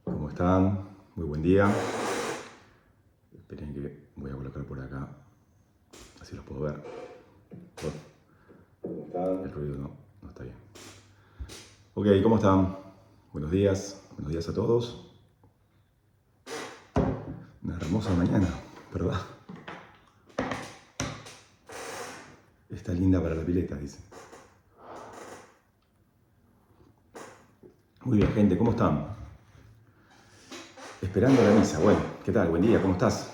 ¿Cómo están? Muy buen día. Esperen que voy a colocar por acá, así los puedo ver. ¿Cómo están? El ruido no está bien. Ok, ¿cómo están? Buenos días a todos. Una hermosa mañana, ¿verdad? Está linda para la pileta, dice. Muy bien, gente, ¿cómo están? Esperando la misa. Bueno, ¿qué tal? Buen día, ¿cómo estás?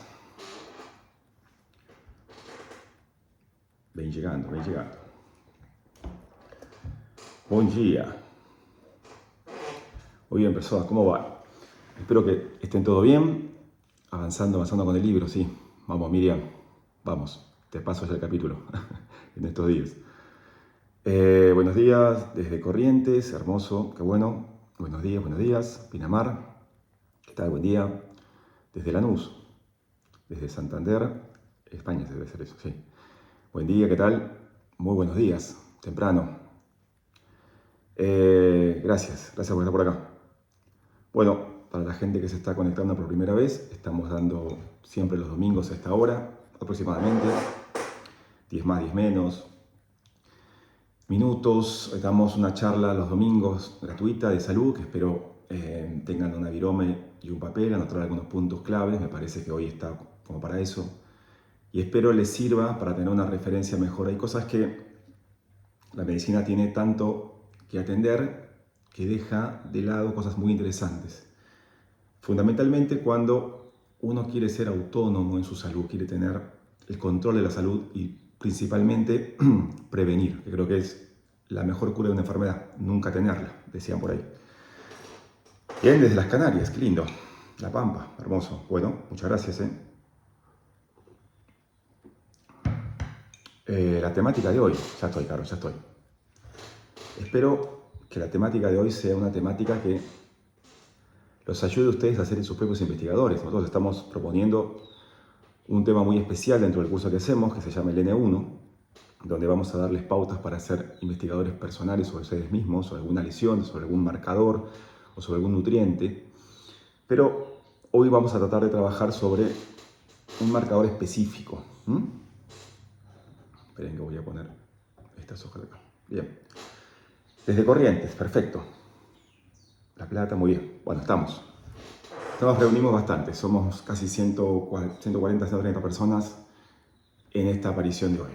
Ven llegando. Buen día. Muy bien, personas, ¿cómo va? Espero que estén todo bien. Avanzando con el libro, sí. Vamos, Miriam, vamos. Te paso ya el capítulo en estos días. Buenos días desde Corrientes, hermoso, qué bueno. Buenos días. Pinamar, ¿qué tal? Buen día. Desde Lanús, desde Santander, España debe ser eso, sí. Buen día, ¿qué tal? Muy buenos días, temprano. Gracias por estar por acá. Bueno, para la gente que se está conectando por primera vez, estamos dando siempre los domingos a esta hora, aproximadamente, 10 más, 10 menos minutos. Damos una charla los domingos gratuita de salud, que espero tengan una virome y un papel, anotar algunos puntos claves, me parece que hoy está como para eso. Y espero les sirva para tener una referencia mejor. Hay cosas que la medicina tiene tanto que atender que deja de lado cosas muy interesantes. Fundamentalmente cuando uno quiere ser autónomo en su salud, quiere tener el control de la salud y principalmente prevenir, que creo que es la mejor cura de una enfermedad, nunca tenerla, decían por ahí. Bien, desde las Canarias, qué lindo. La Pampa, hermoso. Bueno, muchas gracias. La temática de hoy, ya estoy, Carlos, ya estoy. Espero que la temática de hoy sea una temática que los ayude a ustedes a ser sus propios investigadores. Nosotros estamos proponiendo un tema muy especial dentro del curso que hacemos, que se llama el N1, donde vamos a darles pautas para ser investigadores personales sobre ustedes mismos, sobre alguna lesión, sobre algún marcador o sobre algún nutriente. Pero hoy vamos a tratar de trabajar sobre un marcador específico. Esperen que voy a poner estas hojas de acá. Bien. Desde Corrientes, perfecto. La Plata, muy bien. Bueno, nos reunimos bastante, somos casi 140, 130 personas en esta aparición de hoy.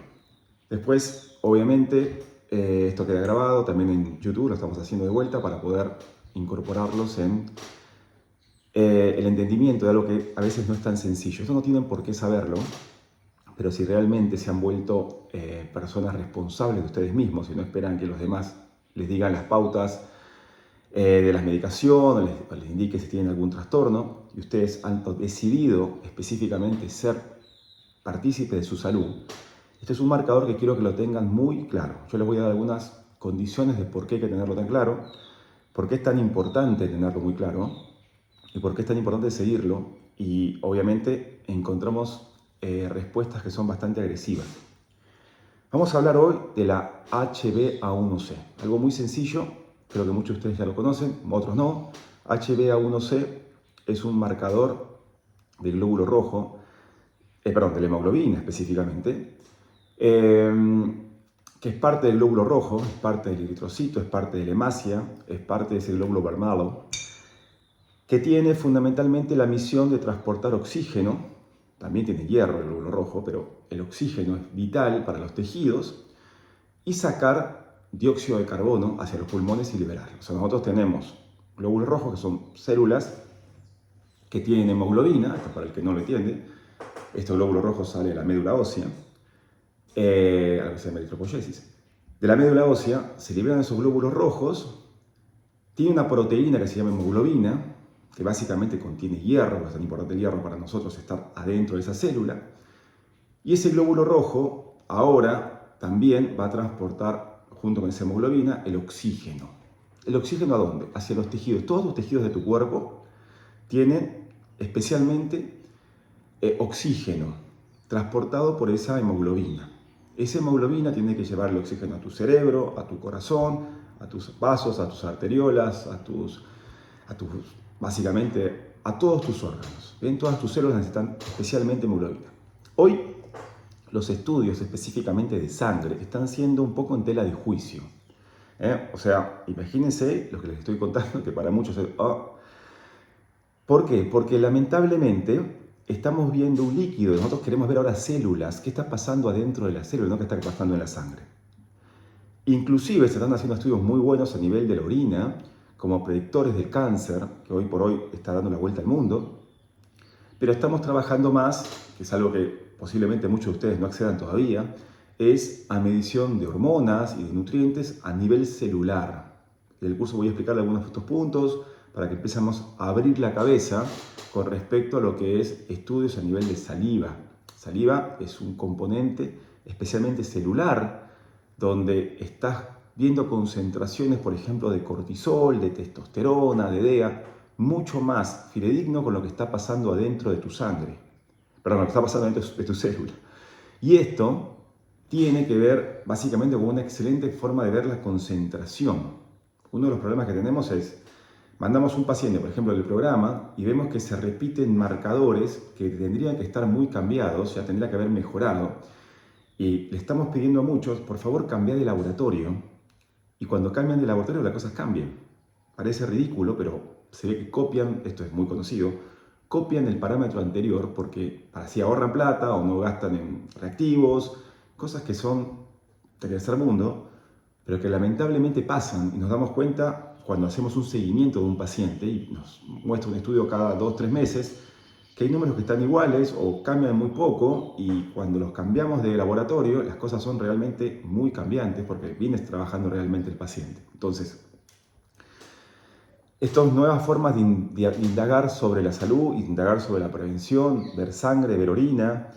Después, obviamente, esto queda grabado también en YouTube, lo estamos haciendo de vuelta para poder incorporarlos en el entendimiento de algo que a veces no es tan sencillo. Esto no tienen por qué saberlo, pero si realmente se han vuelto personas responsables de ustedes mismos y no esperan que los demás les digan las pautas de las medicaciones, les indique si tienen algún trastorno, y ustedes han decidido específicamente ser partícipes de su salud, este es un marcador que quiero que lo tengan muy claro. Yo les voy a dar algunas condiciones de por qué hay que tenerlo tan claro, por qué es tan importante tenerlo muy claro, y por qué es tan importante seguirlo, y obviamente encontramos respuestas que son bastante agresivas. Vamos a hablar hoy de la HbA1c, algo muy sencillo, creo que muchos de ustedes ya lo conocen, otros no. HbA1c es un marcador del glóbulo rojo, de la hemoglobina específicamente, que es parte del glóbulo rojo, es parte del eritrocito, es parte de la hemácia, es parte de ese glóbulo vermalo, que tiene fundamentalmente la misión de transportar oxígeno. También tiene hierro el glóbulo rojo, pero el oxígeno es vital para los tejidos, y sacar dióxido de carbono hacia los pulmones y liberarlo. O sea, nosotros tenemos glóbulos rojos, que son células que tienen hemoglobina, esto para el que no lo entiende. Este glóbulo rojo sale de la médula ósea, algo que se llama eritropoyesis. De la médula ósea se liberan esos glóbulos rojos, tiene una proteína que se llama hemoglobina, que básicamente contiene hierro, es tan importante el hierro para nosotros estar adentro de esa célula, y ese glóbulo rojo ahora también va a transportar, junto con esa hemoglobina, el oxígeno. ¿El oxígeno a dónde? Hacia los tejidos. Todos los tejidos de tu cuerpo tienen especialmente oxígeno, transportado por esa hemoglobina. Esa hemoglobina tiene que llevar el oxígeno a tu cerebro, a tu corazón, a tus vasos, a tus arteriolas, básicamente a todos tus órganos. ¿Bien? Todas tus células necesitan especialmente hemoglobina. Hoy los estudios específicamente de sangre están siendo un poco en tela de juicio. O sea, imagínense lo que les estoy contando, que para muchos es... ¿Por qué? Porque lamentablemente estamos viendo un líquido y nosotros queremos ver ahora células. ¿Qué está pasando adentro de la célula, no qué está pasando en la sangre? Inclusive se están haciendo estudios muy buenos a nivel de la orina, como predictores del cáncer, que hoy por hoy está dando la vuelta al mundo. Pero estamos trabajando más, que es algo que posiblemente muchos de ustedes no accedan todavía, es a medición de hormonas y de nutrientes a nivel celular. En el curso voy a explicarle algunos de estos puntos para que empecemos a abrir la cabeza con respecto a lo que es estudios a nivel de saliva. Saliva es un componente especialmente celular, donde estás viendo concentraciones, por ejemplo, de cortisol, de testosterona, de DEA, mucho más fidedigno con lo que está pasando adentro de tu sangre. Perdón, lo que está pasando dentro de tu célula. Y esto tiene que ver básicamente con una excelente forma de ver la concentración. Uno de los problemas que tenemos es, mandamos un paciente, por ejemplo, del programa, y vemos que se repiten marcadores que tendrían que estar muy cambiados, ya tendría que haber mejorado. Y le estamos pidiendo a muchos, por favor, cambiar de laboratorio. Y cuando cambian de laboratorio, las cosas cambian. Parece ridículo, pero se ve que copian, esto es muy conocido, copian el parámetro anterior porque así ahorran plata o no gastan en reactivos, cosas que son del tercer mundo, pero que lamentablemente pasan y nos damos cuenta cuando hacemos un seguimiento de un paciente y nos muestra un estudio cada 2-3 meses, que hay números que están iguales o cambian muy poco, y cuando los cambiamos de laboratorio las cosas son realmente muy cambiantes porque vienes trabajando realmente el paciente. Entonces, estas nuevas formas de indagar sobre la salud, indagar sobre la prevención, ver sangre, ver orina,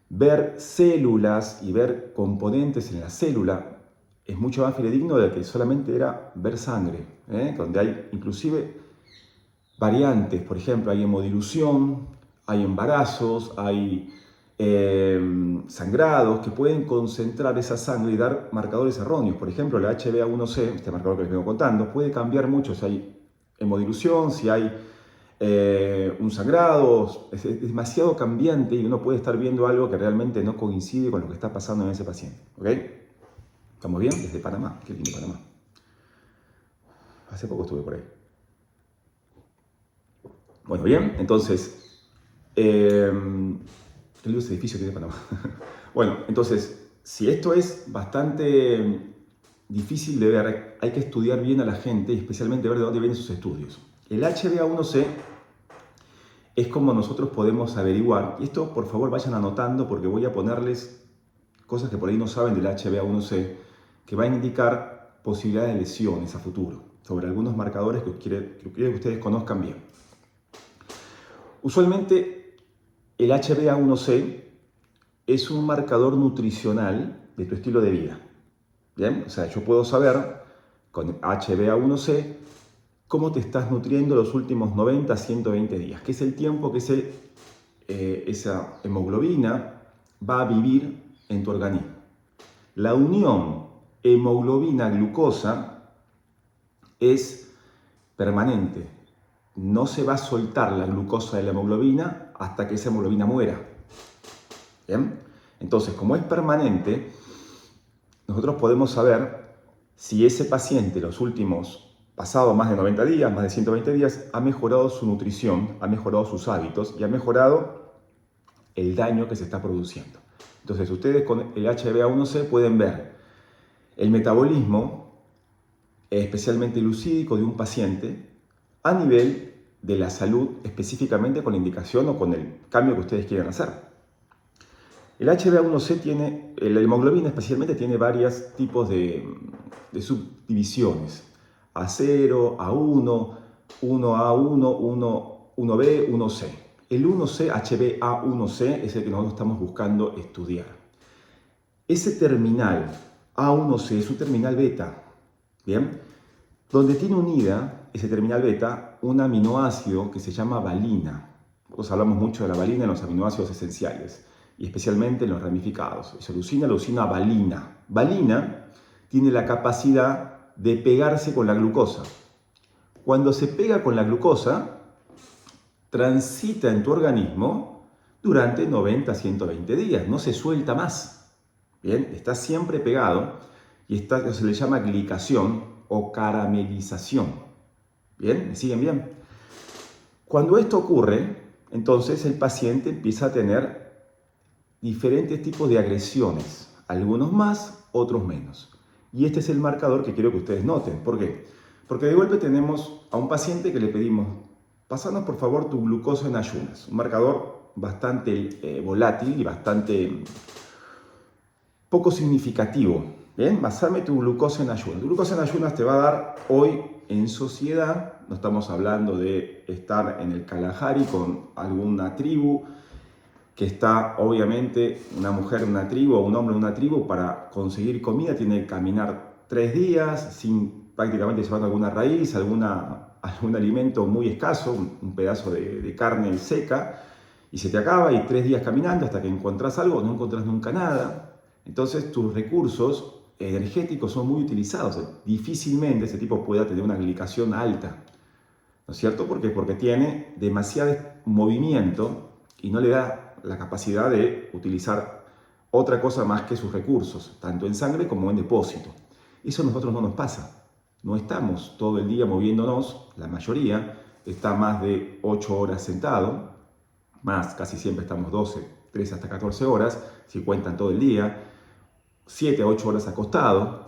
ver células y ver componentes en la célula, es mucho más fidedigno de que solamente era ver sangre, donde hay inclusive variantes. Por ejemplo, hay hemodilución, hay embarazos, hay sangrados que pueden concentrar esa sangre y dar marcadores erróneos. Por ejemplo, la HbA1c, este marcador que les vengo contando, puede cambiar mucho si hay hemodilución, si hay un sangrado. Es demasiado cambiante y uno puede estar viendo algo que realmente no coincide con lo que está pasando en ese paciente. ¿Ok? ¿Estamos bien? Desde Panamá. Qué lindo Panamá. Hace poco estuve por ahí. Bueno, bien, entonces, qué lindo ese edificio que tiene Panamá. Bueno, entonces, si esto es bastante difícil de ver, hay que estudiar bien a la gente y especialmente ver de dónde vienen sus estudios. El HbA1c es como nosotros podemos averiguar, y esto por favor vayan anotando porque voy a ponerles cosas que por ahí no saben del HbA1c, que van a indicar posibilidades de lesiones a futuro, sobre algunos marcadores que quiero que ustedes conozcan bien. Usualmente el HbA1c es un marcador nutricional de tu estilo de vida. ¿Bien? O sea, yo puedo saber con HbA1c cómo te estás nutriendo los últimos 90 a 120 días, que es el tiempo que esa hemoglobina va a vivir en tu organismo. La unión hemoglobina-glucosa es permanente. No se va a soltar la glucosa de la hemoglobina hasta que esa hemoglobina muera. ¿Bien? Entonces, como es permanente, nosotros podemos saber si ese paciente los últimos, pasado más de 90 días, más de 120 días, ha mejorado su nutrición, ha mejorado sus hábitos y ha mejorado el daño que se está produciendo. Entonces, ustedes con el HbA1c pueden ver el metabolismo, especialmente lucídico, de un paciente a nivel de la salud, específicamente con la indicación o con el cambio que ustedes quieran hacer. El HbA1c tiene, la hemoglobina especialmente, tiene varios tipos de subdivisiones. A0, A1, 1A1, 1B, 1C. El 1C, HbA1c, es el que nosotros estamos buscando estudiar. Ese terminal A1c es un terminal beta, ¿bien? Donde tiene unida ese terminal beta un aminoácido que se llama valina. Nosotros hablamos mucho de la valina en los aminoácidos esenciales, y especialmente en los ramificados. Isoleucina, leucina, valina. Valina tiene la capacidad de pegarse con la glucosa. Cuando se pega con la glucosa, transita en tu organismo durante 90 a 120 días, no se suelta más. Bien, está siempre pegado y se le llama glicación o caramelización. Bien, ¿me siguen bien? Cuando esto ocurre, entonces el paciente empieza a tener diferentes tipos de agresiones, algunos más, otros menos. Y este es el marcador que quiero que ustedes noten. ¿Por qué? Porque de golpe tenemos a un paciente que le pedimos, pásanos por favor tu glucosa en ayunas, un marcador bastante volátil y bastante poco significativo. Bien, basame tu glucosa en ayunas. Tu glucosa en ayunas te va a dar hoy en sociedad, no estamos hablando de estar en el Kalahari con alguna tribu, que está obviamente una mujer en una tribu o un hombre en una tribu para conseguir comida, tiene que caminar 3 días sin prácticamente llevando alguna raíz, algún alimento muy escaso, un pedazo de carne seca, y se te acaba y 3 días caminando hasta que encontrás algo, no encontrás nunca nada. Entonces tus recursos energéticos son muy utilizados. Difícilmente ese tipo pueda tener una glicación alta, ¿no es cierto? ¿Por qué? Porque tiene demasiado movimiento y no le da la capacidad de utilizar otra cosa más que sus recursos, tanto en sangre como en depósito. Eso a nosotros no nos pasa. No estamos todo el día moviéndonos, la mayoría está más de 8 horas sentado, más casi siempre estamos 12, 13 hasta 14 horas, si cuentan todo el día, 7 a 8 horas acostado.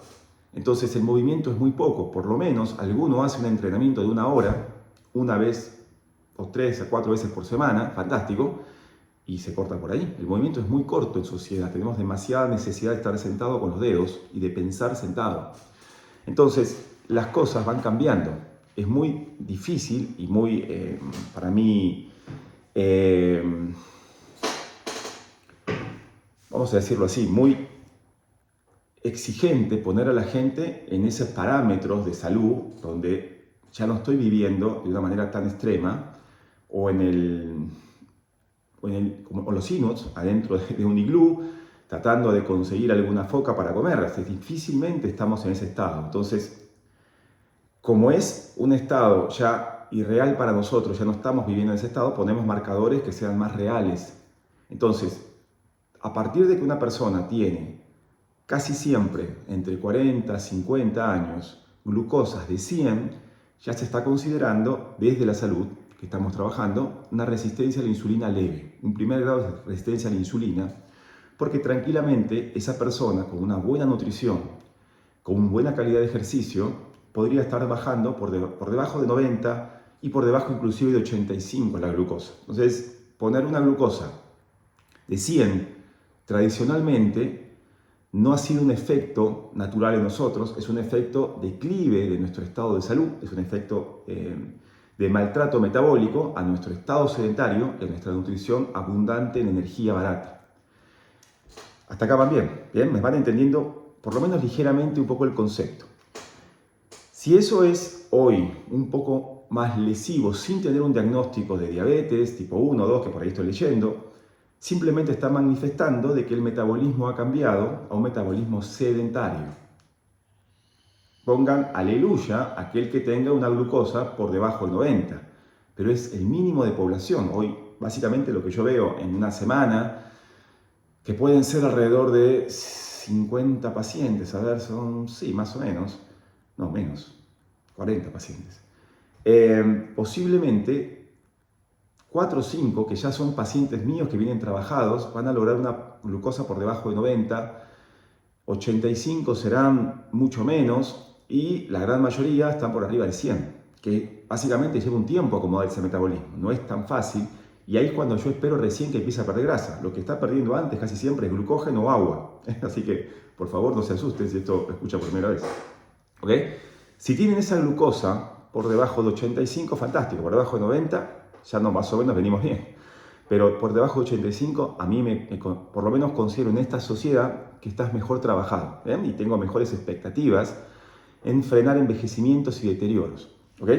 Entonces el movimiento es muy poco, por lo menos alguno hace un entrenamiento de 1 hora, una vez o 3 a 4 veces por semana, fantástico, y se corta por ahí. El movimiento es muy corto en sociedad, tenemos demasiada necesidad de estar sentado con los dedos y de pensar sentado. Entonces las cosas van cambiando. Es muy difícil y muy, para mí, vamos a decirlo así, muy exigente poner a la gente en esos parámetros de salud donde ya no estoy viviendo de una manera tan extrema o como los inuits adentro de un iglú tratando de conseguir alguna foca para comer. Difícilmente estamos en ese estado. Entonces, como es un estado ya irreal para nosotros, ya no estamos viviendo en ese estado, ponemos marcadores que sean más reales. Entonces, a partir de que una persona tiene casi siempre entre 40 y 50 años glucosas de 100, ya se está considerando desde la salud que estamos trabajando una resistencia a la insulina leve, un primer grado de resistencia a la insulina, porque tranquilamente esa persona con una buena nutrición, con una buena calidad de ejercicio, podría estar bajando por debajo de 90 y por debajo inclusive de 85 la glucosa. Entonces, poner una glucosa de 100 tradicionalmente no ha sido un efecto natural en nosotros, es un efecto declive de nuestro estado de salud, es un efecto de maltrato metabólico a nuestro estado sedentario y a nuestra nutrición abundante en energía barata. Hasta acá van bien, ¿bien? Me van entendiendo por lo menos ligeramente un poco el concepto. Si eso es hoy un poco más lesivo sin tener un diagnóstico de diabetes tipo 1 o 2, que por ahí estoy leyendo, simplemente está manifestando de que el metabolismo ha cambiado a un metabolismo sedentario. Pongan aleluya aquel que tenga una glucosa por debajo de 90, pero es el mínimo de población. Hoy, básicamente, lo que yo veo en una semana, que pueden ser alrededor de 50 pacientes, a ver, son, sí, más o menos, no, menos, 40 pacientes. Posiblemente 4 o 5, que ya son pacientes míos que vienen trabajados, van a lograr una glucosa por debajo de 90, 85 serán mucho menos y la gran mayoría están por arriba de 100, que básicamente lleva un tiempo acomodar ese metabolismo, no es tan fácil y ahí es cuando yo espero recién que empiece a perder grasa. Lo que está perdiendo antes casi siempre es glucógeno o agua, así que por favor no se asusten si esto lo escucha por primera vez. ¿Ok? Si tienen esa glucosa por debajo de 85, fantástico, por debajo de 90 ya no, más o menos venimos bien. Pero por debajo de 85, a mí por lo menos considero en esta sociedad que estás mejor trabajado, ¿eh? Y tengo mejores expectativas en frenar envejecimientos y deterioros. ¿Ok?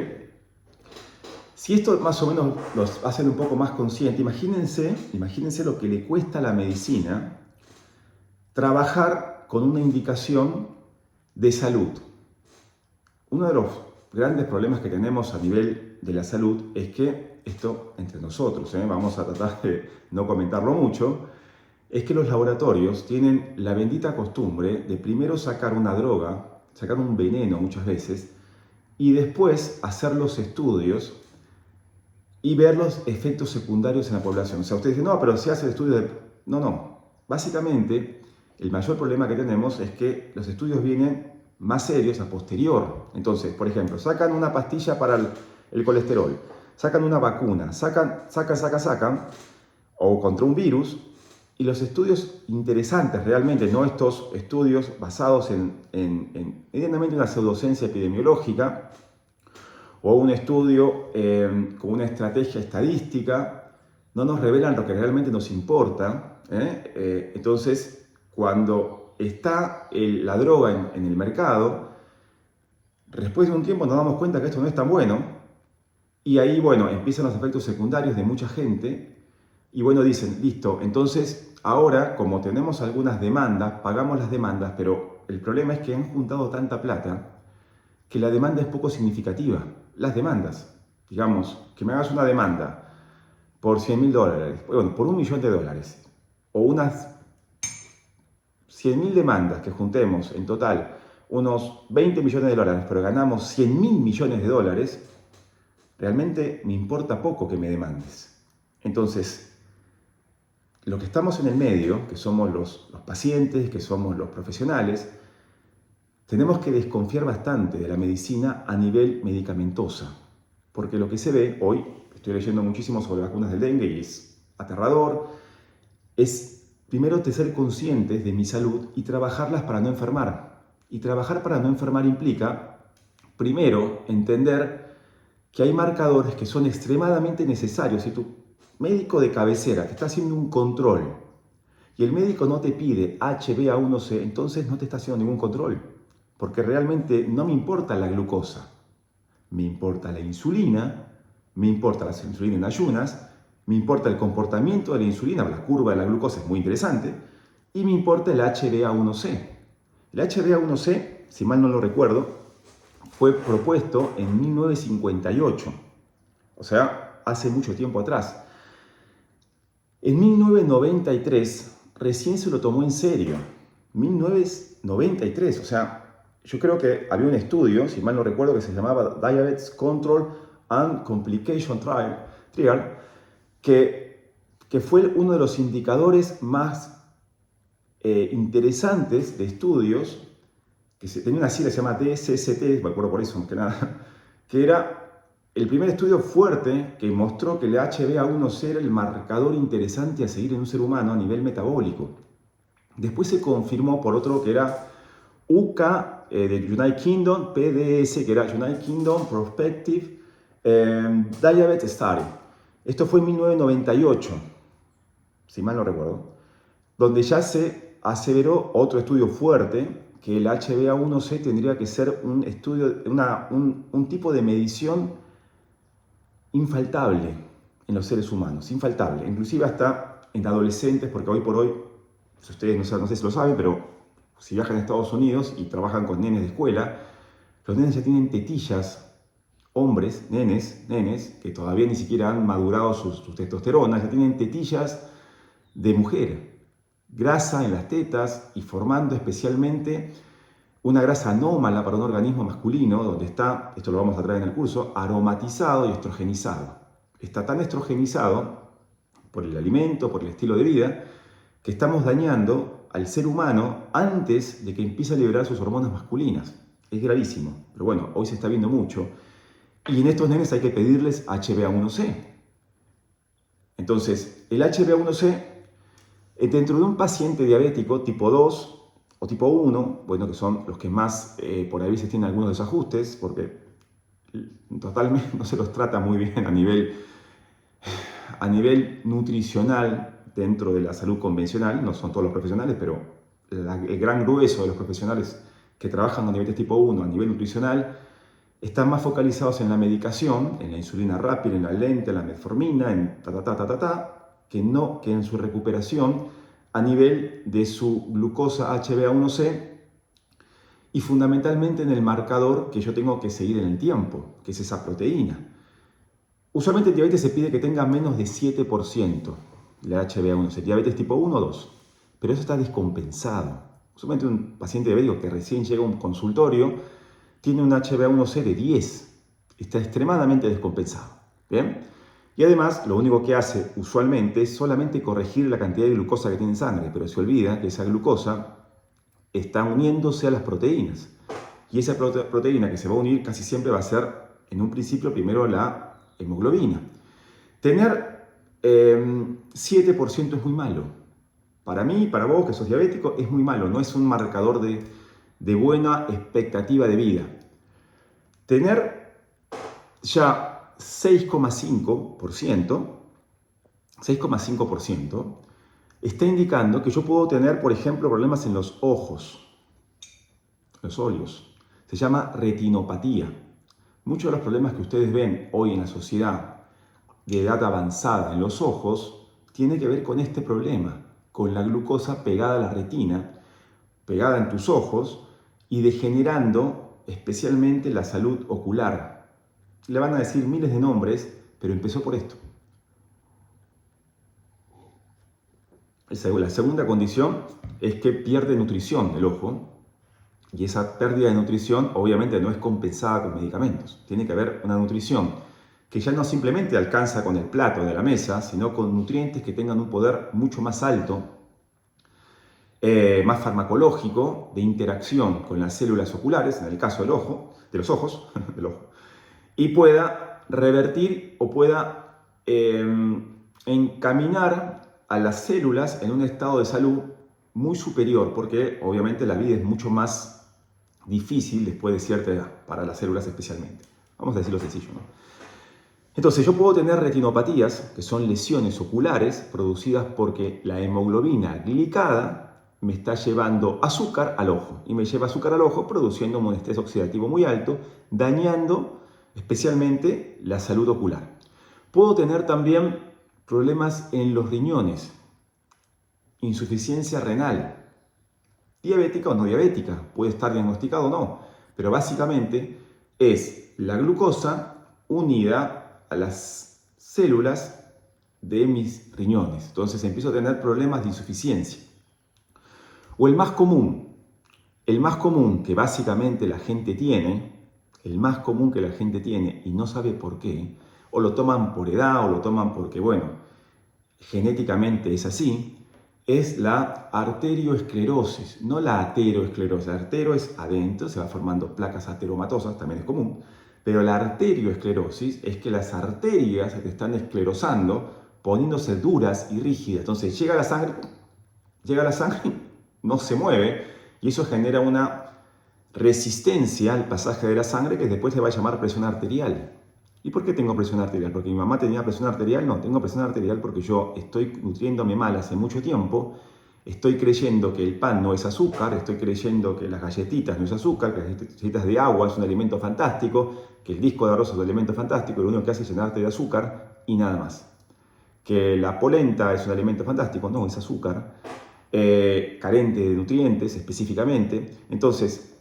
Si esto más o menos los hacen un poco más conscientes, imagínense lo que le cuesta a la medicina trabajar con una indicación de salud. Uno de los grandes problemas que tenemos a nivel de la salud es que, esto entre nosotros, vamos a tratar de no comentarlo mucho, es que los laboratorios tienen la bendita costumbre de primero sacar una droga, sacar un veneno muchas veces, y después hacer los estudios y ver los efectos secundarios en la población. O sea, ustedes dicen, no, pero se hace el estudio de... No. Básicamente, el mayor problema que tenemos es que los estudios vienen más serios a posterior. Entonces, por ejemplo, sacan una pastilla para el colesterol, sacan una vacuna, sacan, o contra un virus, y los estudios interesantes realmente, no estos estudios basados en medianamente una pseudociencia epidemiológica, o un estudio con una estrategia estadística, no nos revelan lo que realmente nos importa. Entonces, cuando está la droga en el mercado, después de un tiempo nos damos cuenta que esto no es tan bueno, y ahí, bueno, empiezan los efectos secundarios de mucha gente, y bueno, dicen, listo, entonces ahora, como tenemos algunas demandas, pagamos las demandas, pero el problema es que han juntado tanta plata que la demanda es poco significativa. Las demandas, digamos, que me hagas una demanda por $100.000, bueno, por $1.000.000, o unas 100.000 demandas que juntemos en total, unos $20 millones, pero ganamos $100.000 millones, realmente me importa poco que me demandes. Entonces, los que estamos en el medio, que somos los pacientes, que somos los profesionales, tenemos que desconfiar bastante de la medicina a nivel medicamentosa, porque lo que se ve hoy, estoy leyendo muchísimo sobre vacunas del dengue y es aterrador, es primero ser conscientes de mi salud y trabajarlas para no enfermar. Y trabajar para no enfermar implica, primero, entender que hay marcadores que son extremadamente necesarios. Si tu médico de cabecera te está haciendo un control y el médico no te pide HbA1c, entonces no te está haciendo ningún control. Porque realmente no me importa la glucosa, me importa la insulina, me importa la insulina en ayunas, me importa el comportamiento de la insulina, la curva de la glucosa es muy interesante, y me importa el HbA1c. El HbA1c, si mal no lo recuerdo, fue propuesto en 1958, o sea, hace mucho tiempo atrás. En 1993 recién se lo tomó en serio, 1993, o sea, yo creo que había un estudio, si mal no recuerdo, que se llamaba Diabetes Control and Complication Trial, que fue uno de los indicadores más interesantes de estudios, que tenía una sigla que se llama DSST, me acuerdo por eso, más que nada, que era el primer estudio fuerte que mostró que el HbA1c era el marcador interesante a seguir en un ser humano a nivel metabólico. Después se confirmó por otro que era UK de United Kingdom, PDS, que era United Kingdom Prospective Diabetes Study. Esto fue en 1998, si mal no recuerdo, donde ya se aseveró otro estudio fuerte que el HbA1c tendría que ser un estudio, un tipo de medición infaltable en los seres humanos, infaltable, inclusive hasta en adolescentes, porque hoy por hoy, si ustedes no sé si lo saben, pero si viajan a Estados Unidos y trabajan con nenes de escuela, los nenes ya tienen tetillas, hombres, nenes, que todavía ni siquiera han madurado sus testosteronas, ya tienen tetillas de mujer, grasa en las tetas y formando especialmente una grasa anómala para un organismo masculino, donde está, esto lo vamos a traer en el curso, aromatizado y estrogenizado. Está tan estrogenizado por el alimento, por el estilo de vida, que estamos dañando al ser humano antes de que empiece a liberar sus hormonas masculinas. Es gravísimo, pero bueno, hoy se está viendo mucho. Y en estos nenes hay que pedirles HbA1c. Entonces, el HbA1c, dentro de un paciente diabético tipo 2 o tipo 1, bueno, que son los que más por ahí veces tienen algunos desajustes, porque totalmente no se los trata muy bien a nivel nutricional dentro de la salud convencional, no son todos los profesionales, pero el gran grueso de los profesionales que trabajan con diabetes tipo 1 a nivel nutricional están más focalizados en la medicación, en la insulina rápida, en la lenta, en la metformina, en que en su recuperación a nivel de su glucosa HbA1c y fundamentalmente en el marcador que yo tengo que seguir en el tiempo, que es esa proteína. Usualmente el diabetes se pide que tenga menos de 7% de HbA1c, diabetes tipo 1 o 2, pero eso está descompensado. Usualmente un paciente diabético que recién llega a un consultorio tiene un HbA1c de 10, está extremadamente descompensado. ¿Bien? Y además, lo único que hace usualmente es solamente corregir la cantidad de glucosa que tiene en sangre, pero se olvida que esa glucosa está uniéndose a las proteínas. Y esa proteína que se va a unir casi siempre va a ser, en un principio, primero la hemoglobina. Tener 7% es muy malo. Para mí, para vos que sos diabético, es muy malo. No es un marcador de buena expectativa de vida. Tener ya 6,5% está indicando que yo puedo tener, por ejemplo, problemas en los ojos, los óleos. Se llama retinopatía. Muchos de los problemas que ustedes ven hoy en la sociedad de edad avanzada en los ojos tiene que ver con este problema, con la glucosa pegada a la retina, pegada en tus ojos y degenerando especialmente la salud ocular. Le van a decir miles de nombres, pero empezó por esto. La segunda condición es que pierde nutrición el ojo y esa pérdida de nutrición obviamente no es compensada con medicamentos. Tiene que haber una nutrición que ya no simplemente alcanza con el plato de la mesa, sino con nutrientes que tengan un poder mucho más alto, más farmacológico, de interacción con las células oculares, en el caso del ojo, de los ojos, del ojo, y pueda revertir o pueda encaminar a las células en un estado de salud muy superior, porque obviamente la vida es mucho más difícil después de cierta edad, para las células especialmente. Vamos a decirlo sencillo, ¿no? Entonces yo puedo tener retinopatías, que son lesiones oculares producidas porque la hemoglobina glicada me está llevando azúcar al ojo, y me lleva azúcar al ojo produciendo un estrés oxidativo muy alto, dañando especialmente la salud ocular. Puedo tener también problemas en los riñones, insuficiencia renal, diabética o no diabética, puede estar diagnosticado o no, pero básicamente es la glucosa unida a las células de mis riñones. Entonces empiezo a tener problemas de insuficiencia. O el más común que básicamente la gente tiene, y no sabe por qué, o lo toman por edad, o lo toman porque, bueno, genéticamente es así, es la arterioesclerosis, no la ateroesclerosis. La artero es adentro, se va formando placas ateromatosas, también es común, pero la arterioesclerosis es que las arterias se te están esclerosando, poniéndose duras y rígidas. Entonces llega la sangre, no se mueve, y eso genera una resistencia al pasaje de la sangre que después se va a llamar presión arterial. ¿Y por qué tengo presión arterial? ¿Porque mi mamá tenía presión arterial? No, tengo presión arterial porque yo estoy nutriéndome mal hace mucho tiempo, estoy creyendo que el pan no es azúcar, estoy creyendo que las galletitas no es azúcar, que las galletitas de agua es un alimento fantástico, que el disco de arroz es un alimento fantástico, lo único que hace es llenarte de azúcar y nada más. Que la polenta es un alimento fantástico, no, es azúcar, carente de nutrientes específicamente. Entonces,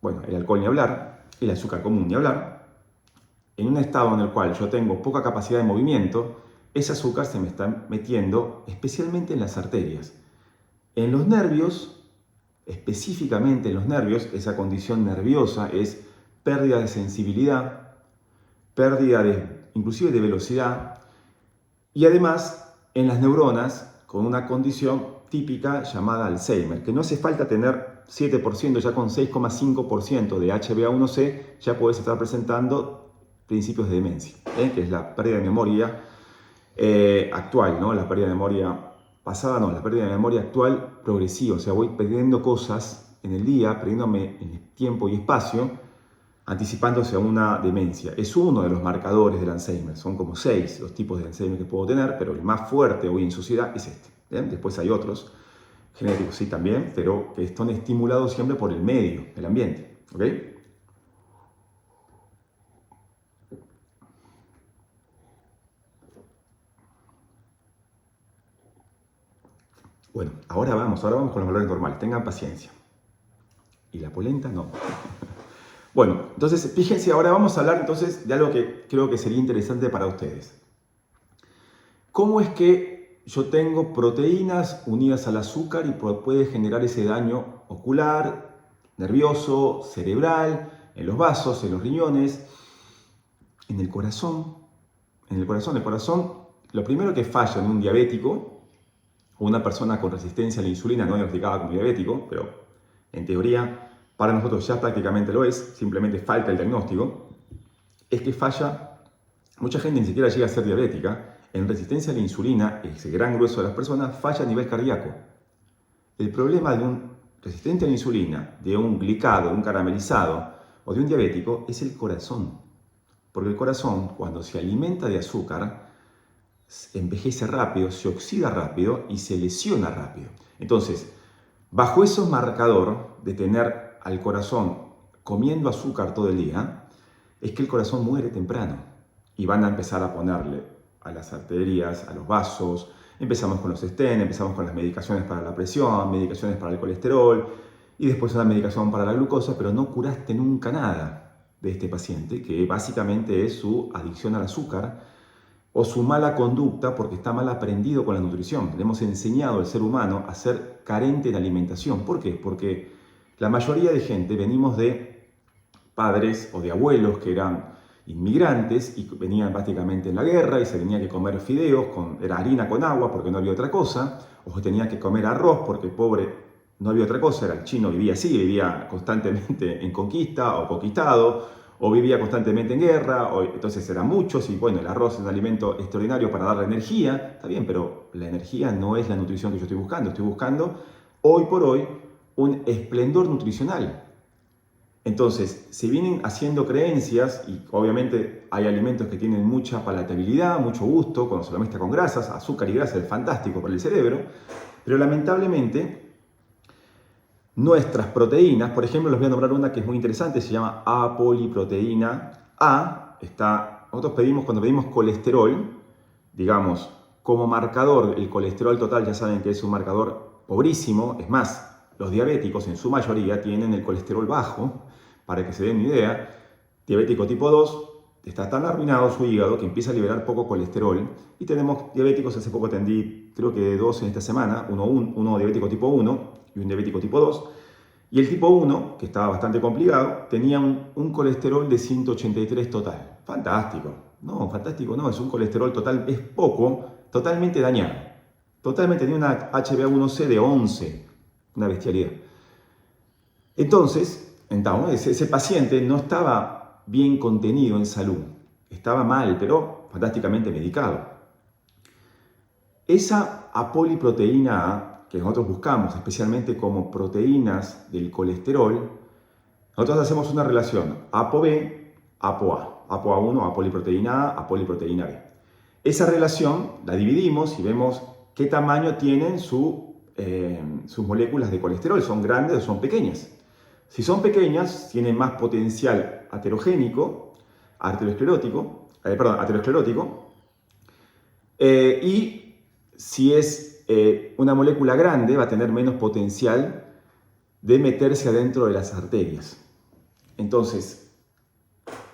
bueno, el alcohol ni hablar, el azúcar común ni hablar. En un estado en el cual yo tengo poca capacidad de movimiento, ese azúcar se me está metiendo especialmente en las arterias. En los nervios, específicamente en los nervios, esa condición nerviosa es pérdida de sensibilidad, pérdida inclusive de velocidad, y además en las neuronas con una condición típica llamada Alzheimer, que no hace falta tener 7%, ya con 6,5% de HbA1c ya puedes estar presentando principios de demencia, que es la pérdida de memoria actual, ¿no? La pérdida de memoria pasada, no, la pérdida de memoria actual progresiva, o sea, voy perdiendo cosas en el día, perdiéndome en tiempo y espacio, anticipándose a una demencia. Es uno de los marcadores del Alzheimer, son como 6 los tipos de Alzheimer que puedo tener, pero el más fuerte hoy en sociedad es este. ¿Bien? Después hay otros, genéticos sí también, pero que están estimulados siempre por el medio, el ambiente. ¿Ok? Bueno, ahora vamos con los valores normales. Tengan paciencia. ¿Y la polenta? No. Bueno, entonces, fíjense, ahora vamos a hablar entonces de algo que creo que sería interesante para ustedes. ¿Cómo es que yo tengo proteínas unidas al azúcar y puede generar ese daño ocular, nervioso, cerebral, en los vasos, en los riñones, en el corazón? El corazón, lo primero que falla en un diabético o una persona con resistencia a la insulina no diagnosticada como diabético, pero en teoría para nosotros ya prácticamente lo es, simplemente falta el diagnóstico, es que falla, mucha gente ni siquiera llega a ser diabética, en resistencia a la insulina, ese gran grueso de las personas falla a nivel cardíaco. El problema de un resistente a la insulina, de un glicado, de un caramelizado o de un diabético es el corazón. Porque el corazón, cuando se alimenta de azúcar, envejece rápido, se oxida rápido y se lesiona rápido. Entonces, bajo esos marcador de tener al corazón comiendo azúcar todo el día, es que el corazón muere temprano. Y van a empezar a ponerle a las arterias, a los vasos, empezamos con los stents, empezamos con las medicaciones para la presión, medicaciones para el colesterol y después una medicación para la glucosa, pero no curaste nunca nada de este paciente, que básicamente es su adicción al azúcar o su mala conducta porque está mal aprendido con la nutrición. Le hemos enseñado al ser humano a ser carente de alimentación. ¿Por qué? Porque la mayoría de gente venimos de padres o de abuelos que eran inmigrantes y venían prácticamente en la guerra y se tenía que comer fideos, era harina con agua porque no había otra cosa, o se tenía que comer arroz porque pobre no había otra cosa, era el chino, vivía así, vivía constantemente en conquista o conquistado, o vivía constantemente en guerra, entonces eran muchos y bueno, el arroz es un alimento extraordinario para darle energía, está bien, pero la energía no es la nutrición que yo estoy buscando hoy por hoy un esplendor nutricional. Entonces, se vienen haciendo creencias y obviamente hay alimentos que tienen mucha palatabilidad, mucho gusto, cuando se lo mezcla con grasas, azúcar y grasa es fantástico para el cerebro, pero lamentablemente nuestras proteínas, por ejemplo, les voy a nombrar una que es muy interesante, se llama apoliproteína A, nosotros cuando pedimos colesterol, digamos, como marcador, el colesterol total ya saben que es un marcador pobrísimo, es más, los diabéticos en su mayoría tienen el colesterol bajo, para que se den una idea, diabético tipo 2 está tan arruinado su hígado que empieza a liberar poco colesterol y tenemos diabéticos, hace poco atendí creo que 2 en esta semana, uno diabético tipo 1 y un diabético tipo 2 y el tipo 1, que estaba bastante complicado, tenía un colesterol de 183 total. Fantástico, no, es un colesterol total, es poco, totalmente dañado, totalmente tenía una HbA1c de 11, una bestialidad. Entonces, ese paciente no estaba bien contenido en salud, estaba mal, pero fantásticamente medicado. Esa apoliproteína A, que nosotros buscamos especialmente como proteínas del colesterol, nosotros hacemos una relación ApoB, ApoA, ApoA1, apoliproteína A, apoliproteína B. Esa relación la dividimos y vemos qué tamaño tienen sus moléculas de colesterol, son grandes o son pequeñas. Si son pequeñas, tienen más potencial aterosclerótico, y si es una molécula grande, va a tener menos potencial de meterse adentro de las arterias. Entonces,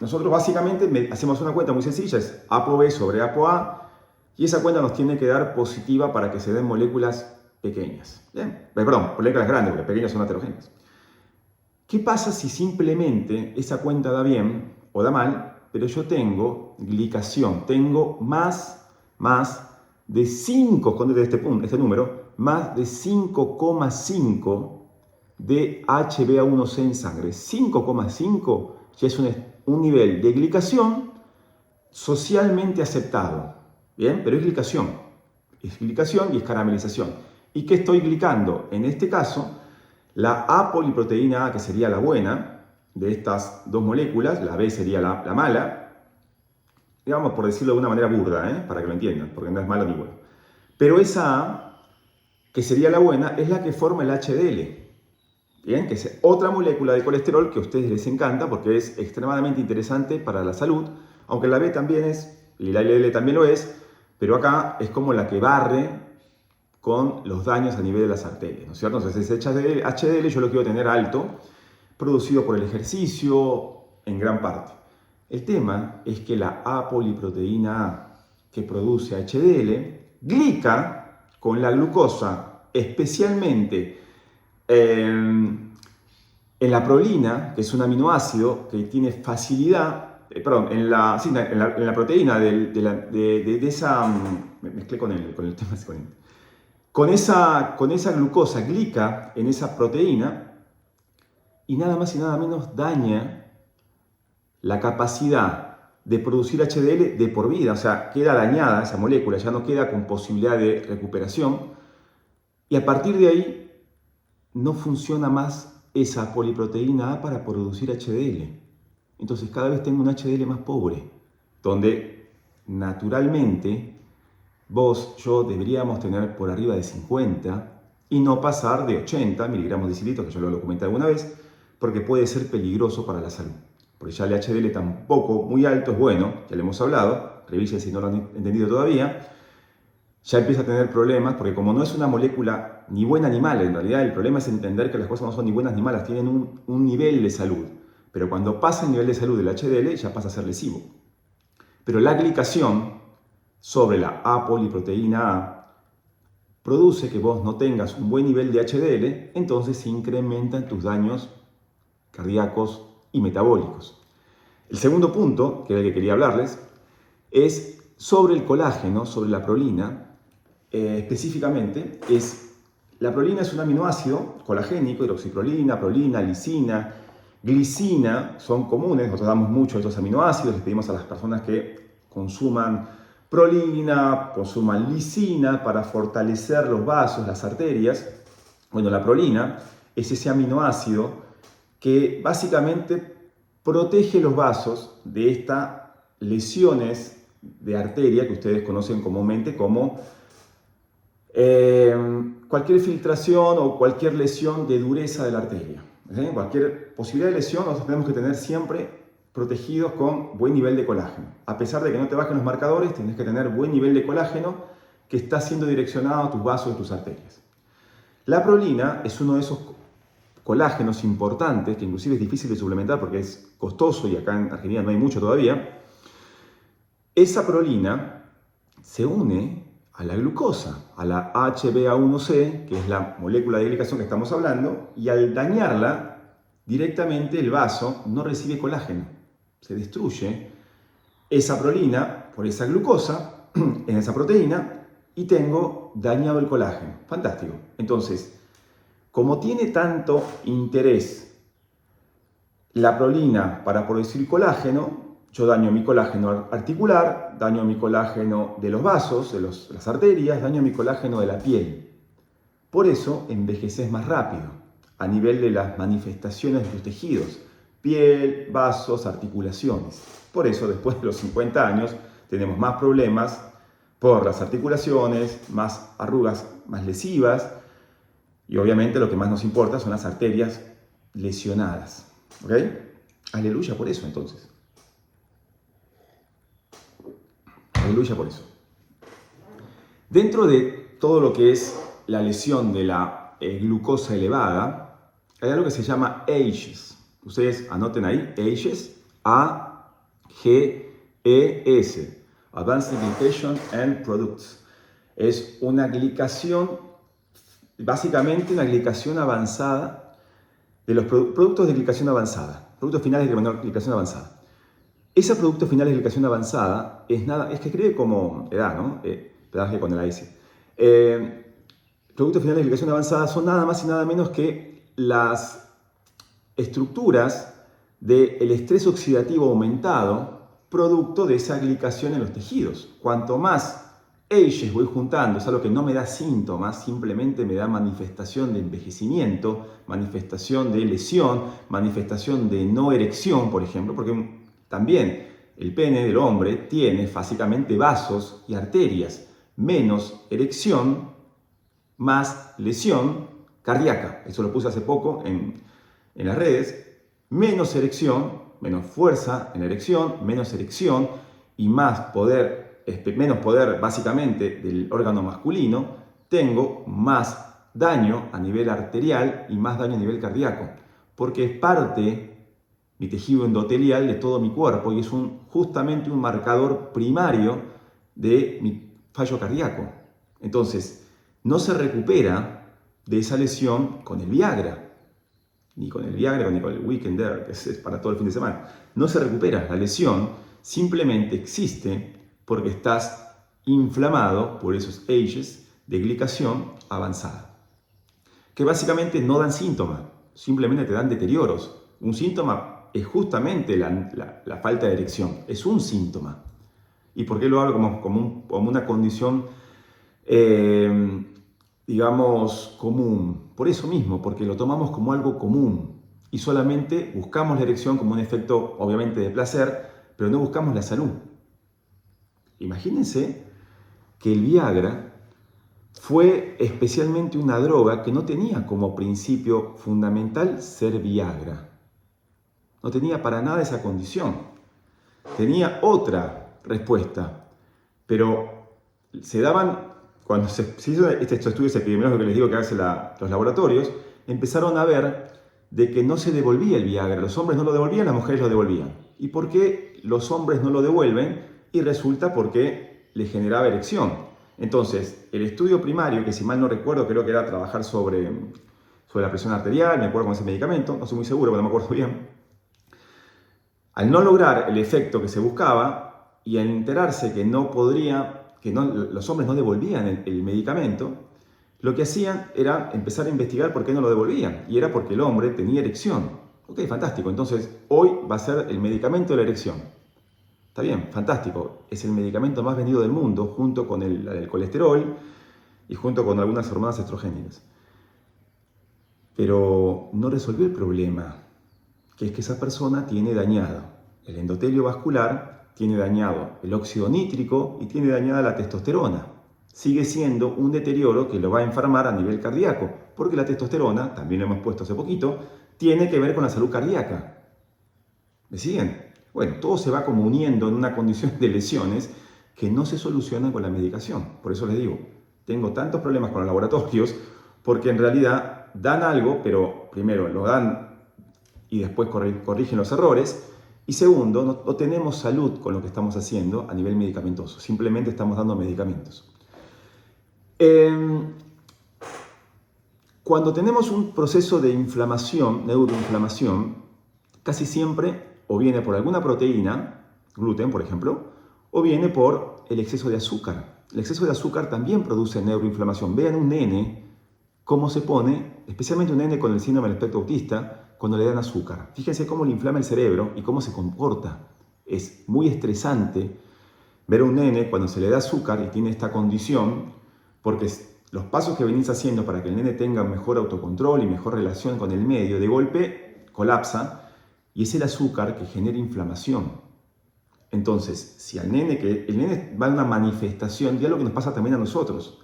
nosotros básicamente hacemos una cuenta muy sencilla, es ApoB sobre ApoA, y esa cuenta nos tiene que dar positiva para que se den moléculas pequeñas. ¿Bien? Moléculas grandes, porque pequeñas son heterogéneas. ¿Qué pasa si simplemente esa cuenta da bien o da mal, pero yo tengo glicación, tengo más de 5, con este número, más de 5,5 de HbA1c en sangre? 5,5 ya es un nivel de glicación socialmente aceptado, ¿bien? Pero es glicación y es caramelización. ¿Y qué estoy glicando? En este caso, la apoliproteína A, que sería la buena de estas dos moléculas, la B sería la mala, digamos por decirlo de una manera burda, para que lo entiendan, porque no es malo ni bueno. Pero esa A, que sería la buena, es la que forma el HDL, ¿bien? Que es otra molécula de colesterol que a ustedes les encanta porque es extremadamente interesante para la salud, aunque la B también es, y la LDL también lo es, pero acá es como la que barre con los daños a nivel de las arterias, ¿no es cierto? Entonces ese HDL yo lo quiero tener alto, producido por el ejercicio en gran parte. El tema es que la apoliproteína A que produce HDL glica con la glucosa, especialmente en la prolina, que es un aminoácido que tiene facilidad, en la proteína de esa, me mezclé con el tema, con esa glucosa glica en esa proteína y nada más y nada menos daña la capacidad de producir HDL de por vida, o sea, queda dañada esa molécula, ya no queda con posibilidad de recuperación y a partir de ahí no funciona más esa poliproteína A para producir HDL. Entonces cada vez tengo un HDL más pobre, donde naturalmente yo deberíamos tener por arriba de 50 y no pasar de 80 miligramos de cilitro, que yo lo comenté alguna vez, porque puede ser peligroso para la salud. Porque ya el HDL tampoco muy alto es bueno, ya lo hemos hablado, revisen si no lo han entendido todavía, ya empieza a tener problemas, porque como no es una molécula ni buena ni mala, en realidad el problema es entender que las cosas no son ni buenas ni malas, tienen un nivel de salud. Pero cuando pasa el nivel de salud del HDL, ya pasa a ser lesivo. Pero la glicación sobre la apoliproteína A produce que vos no tengas un buen nivel de HDL, entonces se incrementan tus daños cardíacos y metabólicos. El segundo punto, que era el que quería hablarles, es sobre el colágeno, sobre la prolina. Específicamente, la prolina es un aminoácido colagénico, hidroxiprolina, prolina, lisina, glicina, son comunes, nosotros damos mucho de estos aminoácidos, les pedimos a las personas que consuman prolina, consuman lisina para fortalecer los vasos, las arterias. Bueno, la prolina es ese aminoácido que básicamente protege los vasos de estas lesiones de arteria que ustedes conocen comúnmente como cualquier filtración o cualquier lesión de dureza de la arteria. Cualquier posibilidad de lesión nosotros tenemos que tener siempre protegidos con buen nivel de colágeno. A pesar de que no te bajen los marcadores, tienes que tener buen nivel de colágeno que está siendo direccionado a tus vasos y tus arterias. La prolina es uno de esos colágenos importantes, que inclusive es difícil de suplementar porque es costoso y acá en Argentina no hay mucho todavía. Esa prolina se une a la glucosa, a la HbA1c, que es la molécula de glicación que estamos hablando, y al dañarla, directamente el vaso no recibe colágeno. Se destruye esa prolina por esa glucosa en esa proteína y tengo dañado el colágeno. Fantástico. Entonces, como tiene tanto interés la prolina para producir colágeno, yo daño mi colágeno articular, daño mi colágeno de los vasos, de las arterias, daño mi colágeno de la piel. Por eso envejeces más rápido a nivel de las manifestaciones de tus tejidos, piel, vasos, articulaciones. Por eso después de los 50 años tenemos más problemas por las articulaciones, más arrugas más lesivas y obviamente lo que más nos importa son las arterias lesionadas. ¿Ok? Aleluya por eso entonces. Aleluya por eso. Dentro de todo lo que es la lesión de la glucosa elevada, hay algo que se llama AGEs. Ustedes anoten ahí, AGEs, A-G-E-S, Advanced Glycation and Products. Es una glicación, básicamente una glicación avanzada, de los productos de glicación avanzada, productos finales de glicación avanzada. Ese producto final de glicación avanzada es que escribe como edad, ¿no? Edad con la S. Productos finales de glicación avanzada son nada más y nada menos que las estructuras del estrés oxidativo aumentado producto de esa glicación en los tejidos. Cuanto más AGEs voy juntando, es algo que no me da síntomas, simplemente me da manifestación de envejecimiento, manifestación de lesión, manifestación de no erección, por ejemplo, porque también el pene del hombre tiene básicamente vasos y arterias, menos erección, más lesión cardíaca. Eso lo puse hace poco en las redes. Menos erección, menos fuerza en erección, menos erección y menos poder básicamente del órgano masculino, tengo más daño a nivel arterial y más daño a nivel cardíaco, porque es parte, mi tejido endotelial, de todo mi cuerpo y es justamente un marcador primario de mi fallo cardíaco. Entonces, no se recupera de esa lesión con el Viagra, ni con el Viagra ni con el Weekender, que es para todo el fin de semana. No se recupera. La lesión simplemente existe porque estás inflamado por esos AGEs de glicación avanzada, que básicamente no dan síntomas, simplemente te dan deterioros. Un síntoma es justamente la falta de erección, es un síntoma. ¿Y por qué lo hablo como una condición, digamos, común? Por eso mismo, porque lo tomamos como algo común y solamente buscamos la erección como un efecto, obviamente, de placer, pero no buscamos la salud. Imagínense que el Viagra fue especialmente una droga que no tenía como principio fundamental ser Viagra. No tenía para nada esa condición. Tenía otra respuesta, pero se daban, cuando se hizo estos estudios epidemiológicos que les digo que hacen los laboratorios, empezaron a ver de que no se devolvía el Viagra. Los hombres no lo devolvían, las mujeres lo devolvían. ¿Y por qué los hombres no lo devuelven? Y resulta porque les generaba erección. Entonces, el estudio primario, que si mal no recuerdo, creo que era trabajar sobre la presión arterial, me acuerdo con ese medicamento, no estoy muy seguro, pero no me acuerdo bien. Al no lograr el efecto que se buscaba y al enterarse que los hombres no devolvían el medicamento, lo que hacían era empezar a investigar por qué no lo devolvían. Y era porque el hombre tenía erección. Ok, fantástico. Entonces, hoy va a ser el medicamento de la erección. Está bien, fantástico. Es el medicamento más vendido del mundo, junto con el colesterol y junto con algunas hormonas estrogénicas. Pero no resolvió el problema, que es que esa persona tiene dañado el endotelio vascular, tiene dañado el óxido nítrico y tiene dañada la testosterona. Sigue siendo un deterioro que lo va a enfermar a nivel cardíaco, porque la testosterona, también lo hemos puesto hace poquito, tiene que ver con la salud cardíaca. ¿Me siguen? Bueno, todo se va como uniendo en una condición de lesiones que no se solucionan con la medicación. Por eso les digo, tengo tantos problemas con los laboratorios porque en realidad dan algo, pero primero lo dan y después corrigen los errores. Y segundo, no tenemos salud con lo que estamos haciendo a nivel medicamentoso. Simplemente estamos dando medicamentos. Cuando tenemos un proceso de inflamación, neuroinflamación, casi siempre o viene por alguna proteína, gluten por ejemplo, o viene por el exceso de azúcar. El exceso de azúcar también produce neuroinflamación. Vean un nene cómo se pone, especialmente un nene con el síndrome del espectro autista, cuando le dan azúcar. Fíjense cómo le inflama el cerebro y cómo se comporta. Es muy estresante ver a un nene cuando se le da azúcar y tiene esta condición, porque los pasos que venís haciendo para que el nene tenga mejor autocontrol y mejor relación con el medio, de golpe colapsa y es el azúcar que genera inflamación. Entonces, si el nene va a una manifestación, ya lo que nos pasa también a nosotros.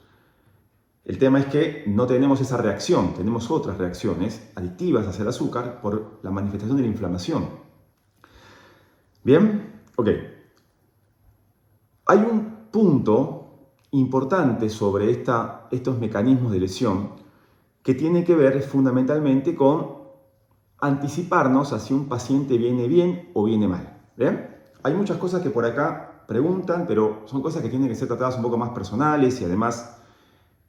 El tema es que no tenemos esa reacción, tenemos otras reacciones adictivas hacia el azúcar por la manifestación de la inflamación. ¿Bien? Ok. Hay un punto importante sobre estos mecanismos de lesión que tiene que ver fundamentalmente con anticiparnos a si un paciente viene bien o viene mal. ¿Bien? Hay muchas cosas que por acá preguntan, pero son cosas que tienen que ser tratadas un poco más personales y además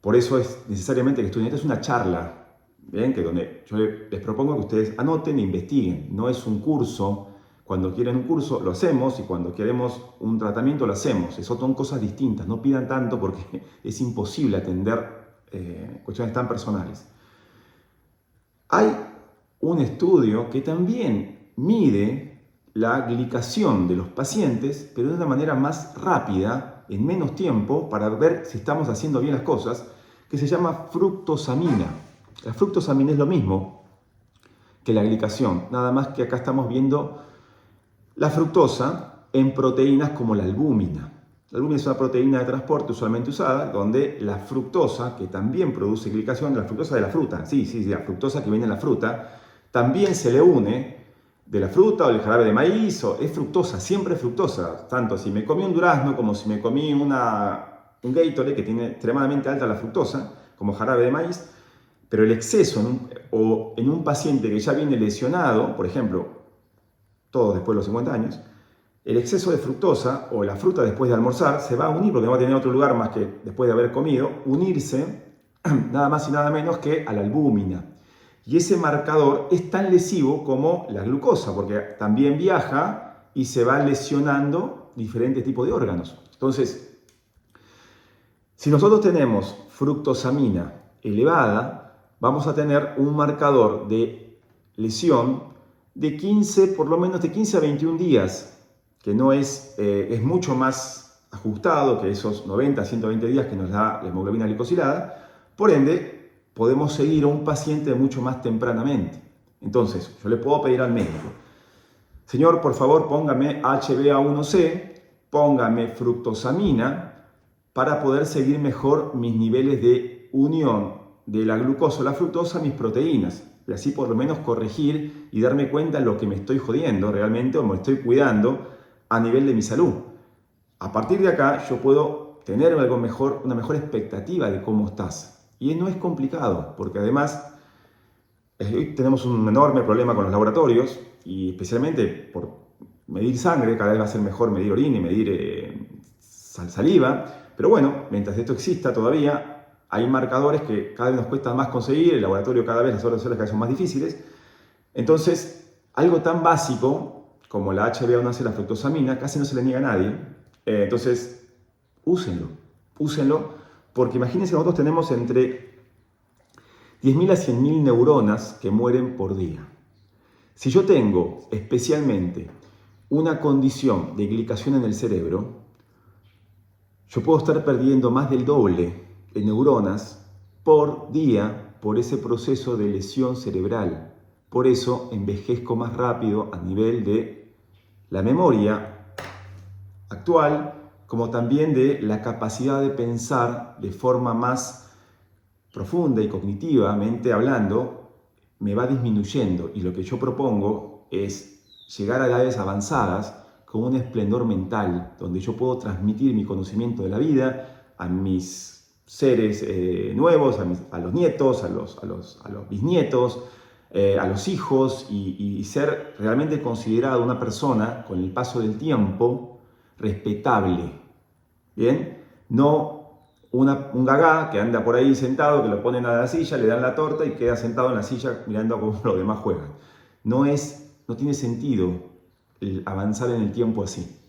por eso es necesariamente que estudien. Esta es una charla, ¿bien? Que donde yo les propongo que ustedes anoten e investiguen. No es un curso. Cuando quieren un curso lo hacemos y cuando queremos un tratamiento lo hacemos. Son cosas distintas. No pidan tanto porque es imposible atender cuestiones tan personales. Hay un estudio que también mide la glicación de los pacientes, pero de una manera más rápida, en menos tiempo, para ver si estamos haciendo bien las cosas, que se llama fructosamina. La fructosamina es lo mismo que la glicación, nada más que acá estamos viendo la fructosa en proteínas como la albúmina. La albúmina es una proteína de transporte usualmente usada, donde la fructosa, que también produce glicación, la fructosa de la fruta, sí, la fructosa que viene en la fruta, también se le une de la fruta o del jarabe de maíz, es fructosa, siempre es fructosa. Tanto si me comí un durazno como si me comí una un Gatorade que tiene extremadamente alta la fructosa, como jarabe de maíz, pero el exceso en un paciente que ya viene lesionado, por ejemplo, todos después de los 50 años, el exceso de fructosa o la fruta después de almorzar se va a unir, porque no va a tener otro lugar más que después de haber comido, unirse nada más y nada menos que a la albúmina. Y ese marcador es tan lesivo como la glucosa, porque también viaja y se va lesionando diferentes tipos de órganos. Entonces, si nosotros tenemos fructosamina elevada, vamos a tener un marcador de lesión de 15, por lo menos de 15 a 21 días, que no es mucho más ajustado que esos 90 a 120 días que nos da la hemoglobina glicosilada. Por ende, podemos seguir a un paciente mucho más tempranamente. Entonces, yo le puedo pedir al médico, señor, por favor, póngame HbA1c, póngame fructosamina, para poder seguir mejor mis niveles de unión de la glucosa o la fructosa a mis proteínas. Y así por lo menos corregir y darme cuenta de lo que me estoy jodiendo realmente o me estoy cuidando a nivel de mi salud. A partir de acá yo puedo tener algo mejor, una mejor expectativa de cómo estás. Y no es complicado, porque además hoy tenemos un enorme problema con los laboratorios y especialmente por medir sangre, cada vez va a ser mejor medir orina y medir saliva. Pero bueno, mientras esto exista todavía, hay marcadores que cada vez nos cuesta más conseguir, el laboratorio cada vez, las horas cada vez son más difíciles. Entonces, algo tan básico como la HbA1c, la fructosamina, casi no se le niega a nadie. Entonces, úsenlo, porque imagínense, nosotros tenemos entre 10.000 a 100.000 neuronas que mueren por día. Si yo tengo especialmente una condición de glicación en el cerebro, yo puedo estar perdiendo más del doble de neuronas por día por ese proceso de lesión cerebral. Por eso envejezco más rápido a nivel de la memoria actual, como también de la capacidad de pensar de forma más profunda y cognitivamente hablando, me va disminuyendo. Y lo que yo propongo es llegar a edades avanzadas con un esplendor mental, donde yo puedo transmitir mi conocimiento de la vida a mis seres nuevos, a los nietos, a los bisnietos, a los hijos, y ser realmente considerado una persona con el paso del tiempo respetable. ¿Bien? No un gagá que anda por ahí sentado, que lo ponen a la silla, le dan la torta y queda sentado en la silla mirando cómo los demás juegan. No tiene sentido avanzar en el tiempo así.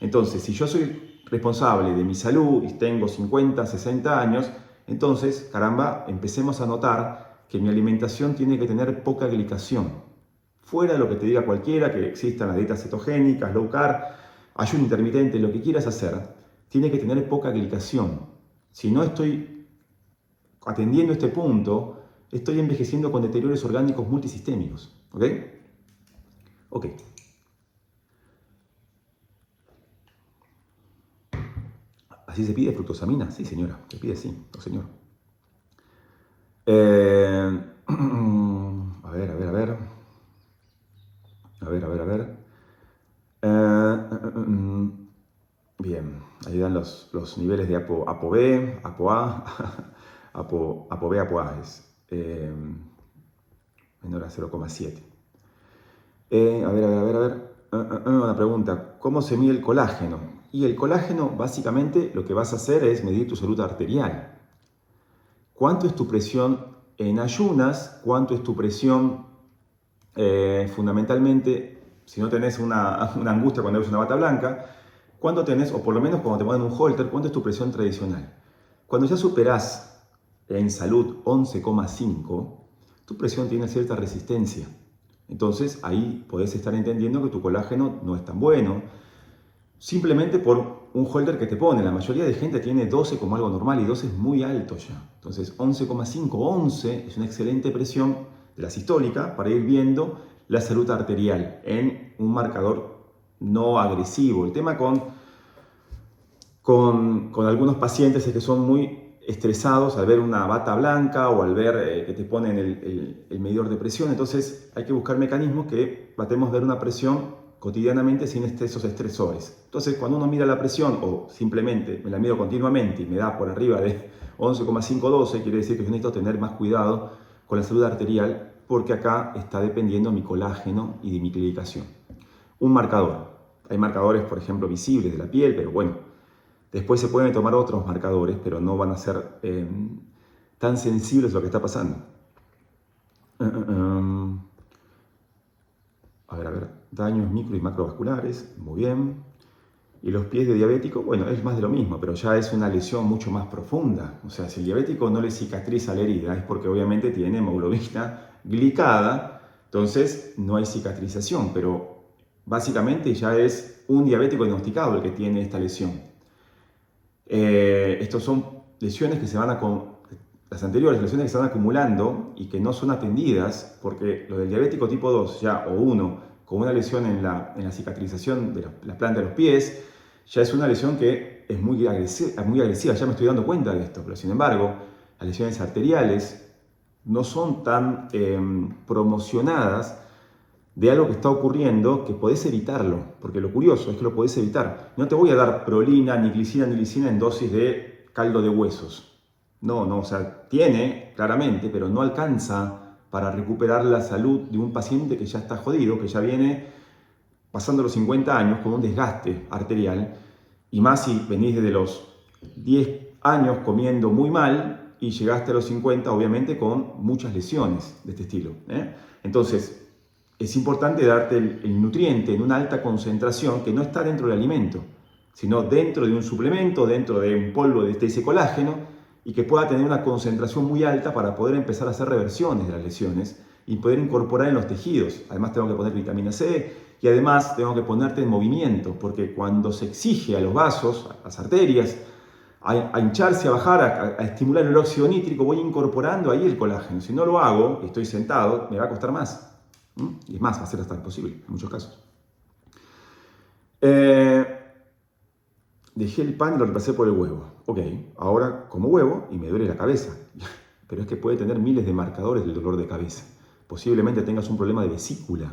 Entonces, si yo soy responsable de mi salud y tengo 50, 60 años, entonces, caramba, empecemos a notar que mi alimentación tiene que tener poca glicación. Fuera de lo que te diga cualquiera, que existan las dietas cetogénicas, low carb, ayuno intermitente, lo que quieras hacer, tiene que tener poca glicación. Si no estoy atendiendo este punto, estoy envejeciendo con deterioros orgánicos multisistémicos. ¿Ok? Ok. ¿Así se pide fructosamina? Sí, señora. Se pide así. No, señor. A ver. Bien, ahí dan los niveles de ApoB, ApoA, ApoB, ApoA es menor a 0,7. Una pregunta, ¿cómo se mide el colágeno? Y el colágeno, básicamente, lo que vas a hacer es medir tu salud arterial. ¿Cuánto es tu presión en ayunas? ¿Cuánto es tu presión, fundamentalmente, si no tenés una angustia cuando ves una bata blanca? ¿Cuánto tenés, o por lo menos cuando te ponen un holter, cuánto es tu presión tradicional? Cuando ya superás en salud 11,5, tu presión tiene cierta resistencia. Entonces ahí podés estar entendiendo que tu colágeno no es tan bueno, simplemente por un holter que te pone. La mayoría de gente tiene 12 como algo normal y 12 es muy alto ya. Entonces 11,5, 11 es una excelente presión de la sistólica para ir viendo la salud arterial en un marcador no agresivo. El tema con algunos pacientes es que son muy estresados al ver una bata blanca o al ver que te ponen el medidor de presión. Entonces hay que buscar mecanismos que tratemos de ver una presión cotidianamente sin esos estresores. Entonces, cuando uno mira la presión o simplemente me la mido continuamente y me da por arriba de 11,5-12, quiere decir que yo necesito tener más cuidado con la salud arterial porque acá está dependiendo mi colágeno y de mi clinicación. Un marcador. Hay marcadores, por ejemplo, visibles de la piel, pero bueno, después se pueden tomar otros marcadores, pero no van a ser tan sensibles a lo que está pasando. A ver, daños micro y macrovasculares, muy bien. Y los pies de diabético, bueno, es más de lo mismo, pero ya es una lesión mucho más profunda. O sea, si el diabético no le cicatriza la herida, es porque obviamente tiene hemoglobina glicada, entonces no hay cicatrización, pero básicamente ya es un diabético diagnosticado el que tiene esta lesión. Estos son lesiones que se van las anteriores lesiones que se van acumulando y que no son atendidas, porque lo del diabético tipo 2 ya, o 1, con una lesión en la cicatrización de la planta de los pies, ya es una lesión que es muy agresiva, ya me estoy dando cuenta de esto, pero sin embargo, las lesiones arteriales no son tan promocionadas de algo que está ocurriendo que podés evitarlo, porque lo curioso es que lo podés evitar. No te voy a dar prolina, ni glicina, ni lisina en dosis de caldo de huesos. No, o sea, tiene claramente, pero no alcanza para recuperar la salud de un paciente que ya está jodido, que ya viene pasando los 50 años con un desgaste arterial, y más si venís desde los 10 años comiendo muy mal y llegaste a los 50, obviamente, con muchas lesiones de este estilo. Entonces, es importante darte el nutriente en una alta concentración que no está dentro del alimento, sino dentro de un suplemento, dentro de un polvo de ese colágeno, y que pueda tener una concentración muy alta para poder empezar a hacer reversiones de las lesiones y poder incorporar en los tejidos. Además tengo que poner vitamina C y además tengo que ponerte en movimiento, porque cuando se exige a los vasos, a las arterias, a hincharse, a bajar, a estimular el óxido nítrico, voy incorporando ahí el colágeno. Si no lo hago, estoy sentado, me va a costar más. Y es más, va a ser hasta imposible en muchos casos. Dejé el pan y lo reemplacé por el huevo. Ok, ahora como huevo y me duele la cabeza. Pero es que puede tener miles de marcadores del dolor de cabeza. Posiblemente tengas un problema de vesícula.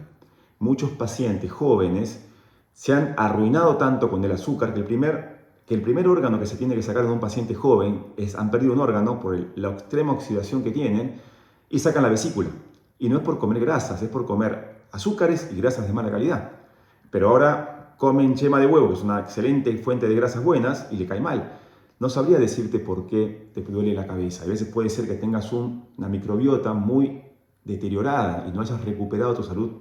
Muchos pacientes jóvenes se han arruinado tanto con el azúcar que el primer órgano que se tiene que sacar de un paciente joven han perdido un órgano por la extrema oxidación que tienen y sacan la vesícula. Y no es por comer grasas, es por comer azúcares y grasas de mala calidad. Pero ahora comen yema de huevo, que es una excelente fuente de grasas buenas, y le cae mal. No sabría decirte por qué te duele la cabeza. A veces puede ser que tengas una microbiota muy deteriorada y no hayas recuperado tu salud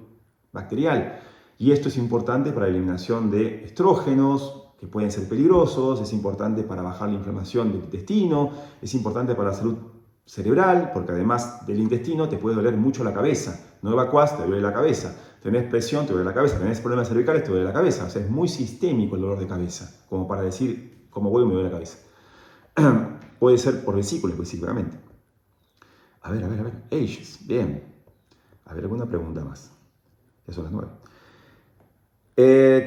bacterial. Y esto es importante para la eliminación de estrógenos, que pueden ser peligrosos, es importante para bajar la inflamación del intestino, es importante para la salud cerebral, porque además del intestino te puede doler mucho la cabeza. No evacuás, te duele la cabeza. Tenés presión, te duele la cabeza. Tenés problemas cervicales, te duele la cabeza. O sea, es muy sistémico el dolor de cabeza, como para decir, como huevo me duele la cabeza. Puede ser por vesícula específicamente. A ver. Ages, bien. A ver, alguna pregunta más. Ya son las 9.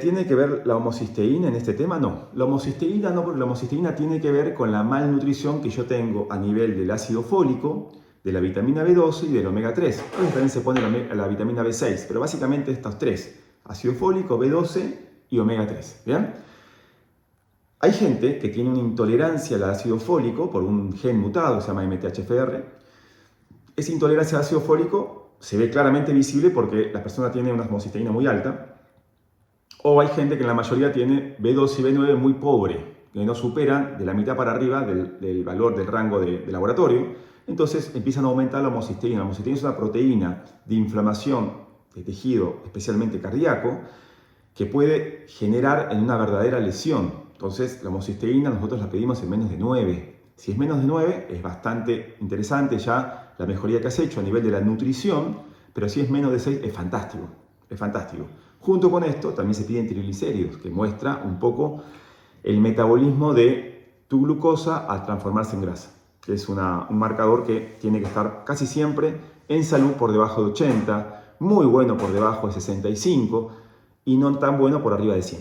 ¿Tiene que ver la homocisteína en este tema? No. La homocisteína no, porque la homocisteína tiene que ver con la malnutrición que yo tengo a nivel del ácido fólico, de la vitamina B12 y del omega 3. Entonces también se pone la vitamina B6, pero básicamente estos tres: ácido fólico, B12 y omega 3. ¿Bien? Hay gente que tiene una intolerancia al ácido fólico por un gen mutado, se llama MTHFR. Esa intolerancia al ácido fólico se ve claramente visible porque la persona tiene una homocisteína muy alta. O hay gente que en la mayoría tiene B2 y B9 muy pobre, que no superan de la mitad para arriba del valor del rango de laboratorio. Entonces empiezan a aumentar la homocisteína. La homocisteína es una proteína de inflamación de tejido, especialmente cardíaco, que puede generar en una verdadera lesión. Entonces la homocisteína nosotros la pedimos en menos de 9. Si es menos de 9 es bastante interesante ya la mejoría que has hecho a nivel de la nutrición, pero si es menos de 6 es fantástico. Es fantástico. Junto con esto también se piden triglicéridos, que muestra un poco el metabolismo de tu glucosa al transformarse en grasa, que es un marcador que tiene que estar casi siempre en salud por debajo de 80, muy bueno por debajo de 65 y no tan bueno por arriba de 100.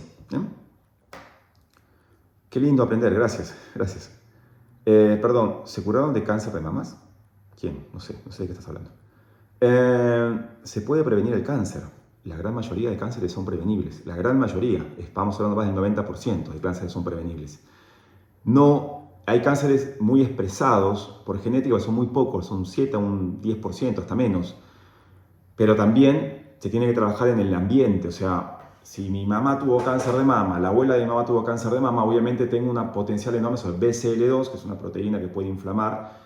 Qué lindo aprender, gracias. Perdón, ¿se curaron de cáncer de mamas? ¿Quién? No sé de qué estás hablando. ¿Se puede prevenir el cáncer? la gran mayoría de cánceres son prevenibles. La gran mayoría, estamos hablando más del 90% de cánceres son prevenibles. No, hay cánceres muy expresados por genética, son muy pocos, son 7 a un 10%, hasta menos. Pero también se tiene que trabajar en el ambiente, o sea, si mi mamá tuvo cáncer de mama, la abuela de mi mamá tuvo cáncer de mama, obviamente tengo una potencial enorme sobre BCL2, que es una proteína que puede inflamar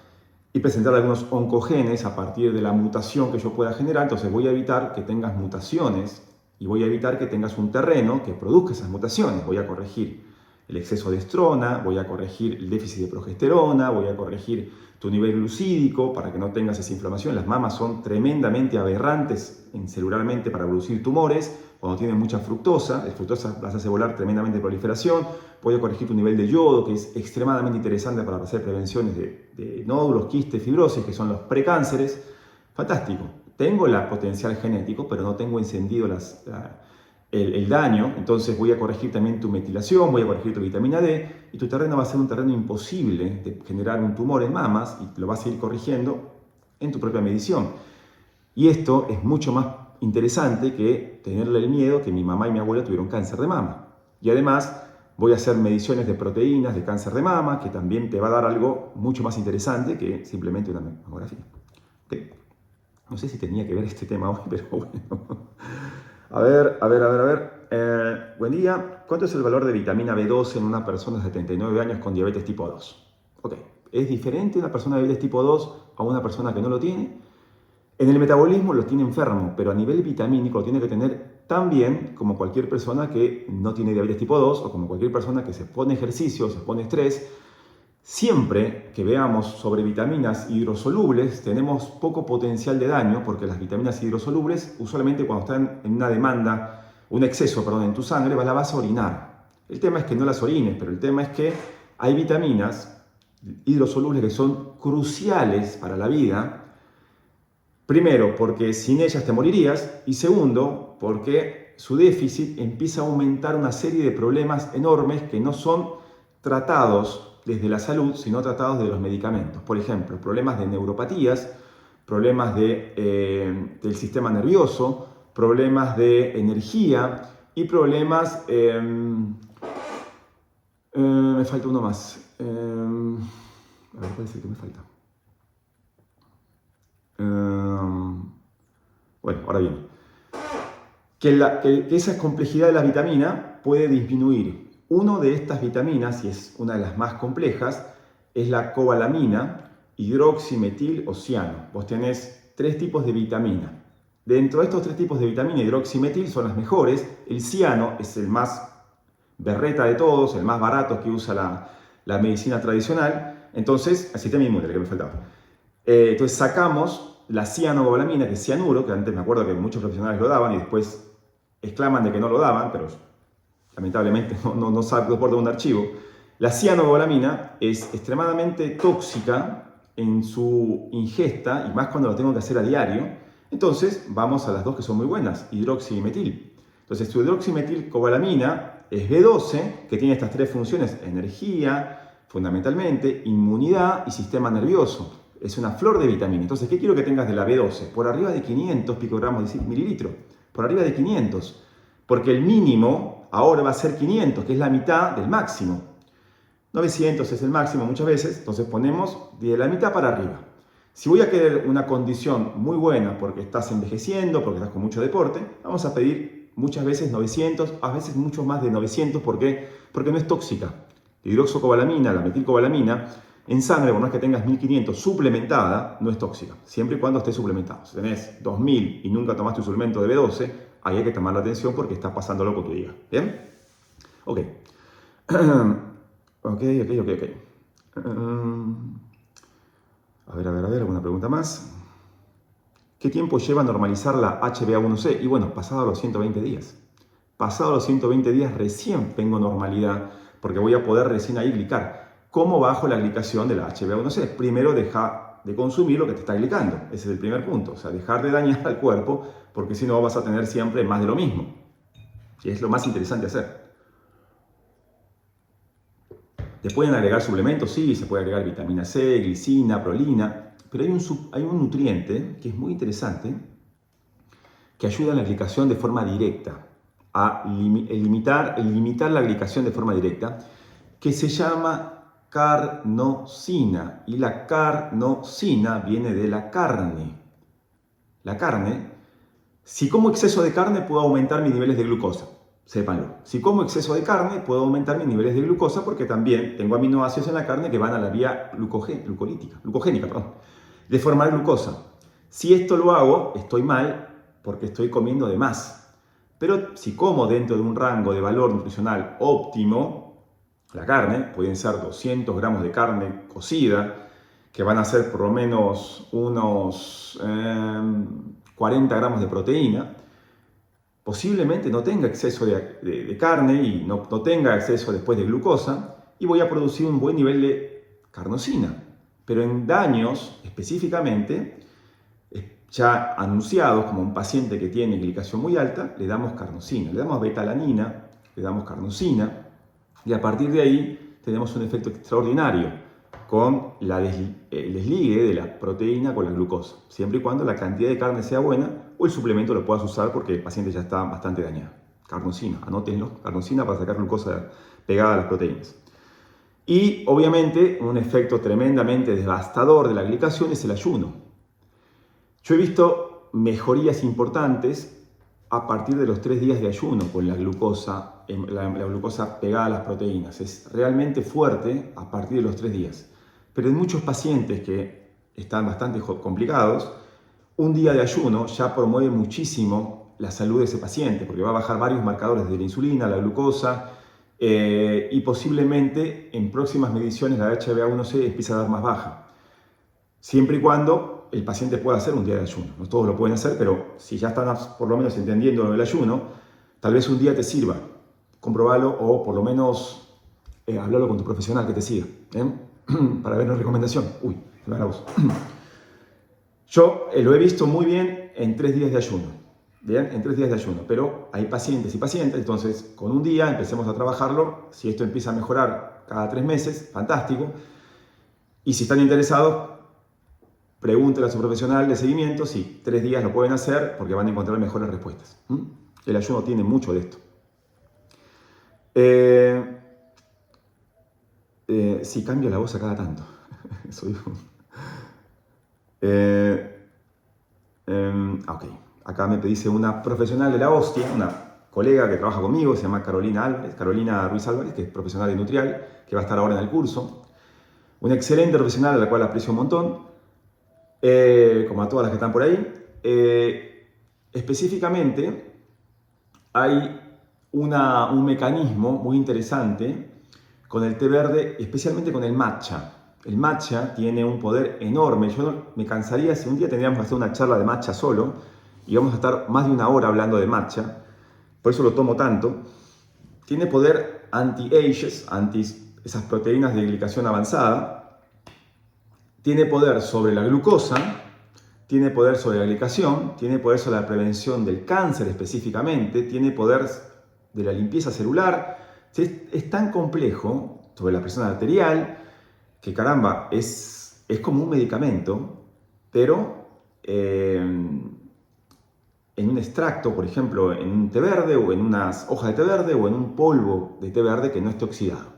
y presentar algunos oncogenes a partir de la mutación que yo pueda generar. Entonces voy a evitar que tengas mutaciones y voy a evitar que tengas un terreno que produzca esas mutaciones. Voy a corregir el exceso de estrona, voy a corregir el déficit de progesterona, voy a corregir tu nivel glucídico para que no tengas esa inflamación. Las mamas son tremendamente aberrantes celularmente para producir tumores. Cuando tienen mucha fructosa, la fructosa las hace volar tremendamente de proliferación. Voy a corregir tu nivel de yodo, que es extremadamente interesante para hacer prevenciones de nódulos, quistes, fibrosis, que son los precánceres. Fantástico. Tengo el potencial genético, pero no tengo encendido el daño. Entonces voy a corregir también tu metilación, voy a corregir tu vitamina D, y tu terreno va a ser un terreno imposible de generar un tumor en mamas, y lo vas a ir corrigiendo en tu propia medición. Y esto es mucho más interesante que tenerle el miedo que mi mamá y mi abuela tuvieron cáncer de mama. Y además voy a hacer mediciones de proteínas de cáncer de mama, que también te va a dar algo mucho más interesante que simplemente una mamografía. ¿Okay? No sé si tenía que ver este tema hoy, pero bueno. A ver. Buen día. ¿Cuánto es el valor de vitamina B12 en una persona de 79 años con diabetes tipo 2? Ok. ¿Es diferente una persona de diabetes tipo 2 a una persona que no lo tiene? En el metabolismo lo tiene enfermo, pero a nivel vitamínico lo tiene que tener tan bien como cualquier persona que no tiene diabetes tipo 2 o como cualquier persona que se pone ejercicio, se pone estrés. Siempre que veamos sobre vitaminas hidrosolubles, tenemos poco potencial de daño, porque las vitaminas hidrosolubles, usualmente cuando están en una demanda, un exceso, perdón, en tu sangre, la vas a orinar. El tema es que no las orines, pero el tema es que hay vitaminas hidrosolubles que son cruciales para la vida. Primero, porque sin ellas te morirías, y segundo, porque su déficit empieza a aumentar una serie de problemas enormes que no son tratados desde la salud, sino tratados de los medicamentos. Por ejemplo, problemas de neuropatías, problemas del sistema nervioso, problemas de energía y problemas... me falta uno más. A ver, ¿cuál es el que me falta? Bueno, ahora bien, que esa complejidad de la vitamina puede disminuir. Una de estas vitaminas, y es una de las más complejas, es la cobalamina, hidroximetil o ciano. Vos tenés 3 tipos de vitamina. Dentro de estos 3 tipos de vitamina, hidroximetil son las mejores. El ciano es el más berreta de todos, el más barato que usa la medicina tradicional. Entonces, el sistema inmune, el que me faltaba. Entonces sacamos la cianocobalamina, que es cianuro, que antes me acuerdo que muchos profesionales lo daban y después exclaman de que no lo daban, pero lamentablemente no soporta un archivo. La cianocobalamina es extremadamente tóxica en su ingesta, y más cuando lo tengo que hacer a diario. Entonces vamos a las dos que son muy buenas, hidroximetil. Entonces tu hidroximetilcobalamina es B12, que tiene estas 3 funciones: energía, fundamentalmente, inmunidad y sistema nervioso. Es una flor de vitamina. Entonces, ¿qué quiero que tengas de la B12? Por arriba de 500 picogramos de mililitro. Por arriba de 500. Porque el mínimo ahora va a ser 500, que es la mitad del máximo. 900 es el máximo muchas veces, entonces ponemos de la mitad para arriba. Si voy a querer una condición muy buena porque estás envejeciendo, porque estás con mucho deporte, vamos a pedir muchas veces 900, a veces mucho más de 900, porque no es tóxica. La hidroxocobalamina, la metilcobalamina, en sangre, por más que tengas 1500 suplementada, no es tóxica, siempre y cuando esté suplementado. Si tenés 2000 y nunca tomaste un suplemento de B12, ahí hay que tomar la atención porque está pasando algo con tu hígado. ¿Bien? Ok. Ok. A ver, ¿alguna pregunta más? ¿Qué tiempo lleva normalizar la HbA1c? Y bueno, pasado los 120 días. Pasado los 120 días recién tengo normalidad, porque voy a poder recién ahí glicar. ¿Cómo bajo la glicación de la HbA1c? Primero deja de consumir lo que te está glicando. Ese es el primer punto. O sea, dejar de dañar al cuerpo, porque si no vas a tener siempre más de lo mismo. Y es lo más interesante hacer. ¿Te pueden agregar suplementos? Sí, se puede agregar vitamina C, glicina, prolina. Pero hay un nutriente que es muy interesante, que ayuda en la glicación de forma directa, a limitar la glicación de forma directa, que se llama carnosina. Y la carnosina viene de la carne. La carne, si como exceso de carne puedo aumentar mis niveles de glucosa, sépanlo. Si como exceso de carne puedo aumentar mis niveles de glucosa porque también tengo aminoácidos en la carne que van a la vía glucogénica, de formar glucosa. Si esto lo hago, estoy mal porque estoy comiendo de más. Pero si como dentro de un rango de valor nutricional óptimo, la carne, pueden ser 200 gramos de carne cocida, que van a ser por lo menos unos 40 gramos de proteína, posiblemente no tenga exceso de carne y no tenga exceso después de glucosa, y voy a producir un buen nivel de carnosina. Pero en daños específicamente, ya anunciados como un paciente que tiene glicación muy alta, le damos carnosina, le damos betalanina, le damos carnosina, y a partir de ahí tenemos un efecto extraordinario con el desligue de la proteína con la glucosa, siempre y cuando la cantidad de carne sea buena o el suplemento lo puedas usar porque el paciente ya está bastante dañado. Carnosina, anótenlo, carnosina para sacar glucosa pegada a las proteínas. Y obviamente un efecto tremendamente devastador de la glicación es el ayuno. Yo he visto mejorías importantes a partir de los 3 días de ayuno con la glucosa pegada a las proteínas. Es realmente fuerte a partir de los 3 días. Pero en muchos pacientes que están bastante complicados, un día de ayuno ya promueve muchísimo la salud de ese paciente, porque va a bajar varios marcadores de la insulina, la glucosa, y posiblemente en próximas mediciones la HbA1c empieza a dar más baja. Siempre y cuando el paciente pueda hacer un día de ayuno. No todos lo pueden hacer, pero si ya están por lo menos entendiendo el ayuno, tal vez un día te sirva. Comprobalo o por lo menos hablarlo con tu profesional que te siga, para ver una recomendación. Uy, se me va la voz. Yo lo he visto muy bien en 3 días de ayuno. Bien, en 3 días de ayuno. Pero hay pacientes y pacientes, entonces con un día empecemos a trabajarlo. Si esto empieza a mejorar cada 3 meses, fantástico. Y si están interesados, pregúntenle a su profesional de seguimiento si 3 días lo pueden hacer porque van a encontrar mejores respuestas. El ayuno tiene mucho de esto. Sí, cambio la voz a cada tanto. Soy ok, acá me dice una profesional de la hostia, una colega que trabaja conmigo, se llama Carolina Ruiz Álvarez, que es profesional de Nutrial, que va a estar ahora en el curso. Una excelente profesional a la cual aprecio un montón, como a todas las que están por ahí. Específicamente, hay un mecanismo muy interesante con el té verde, especialmente con el matcha. El matcha tiene un poder enorme. Yo no me cansaría si un día tendríamos que hacer una charla de matcha solo y vamos a estar más de 1 hora hablando de matcha. Por eso lo tomo tanto. Tiene poder anti-ages, anti esas proteínas de glicación avanzada. Tiene poder sobre la glucosa. Tiene poder sobre la glicación. Tiene poder sobre la prevención del cáncer específicamente. Tiene poder de la limpieza celular. Es tan complejo sobre la presión arterial que caramba, es como un medicamento, pero en un extracto, por ejemplo, en un té verde o en unas hojas de té verde o en un polvo de té verde que no esté oxidado.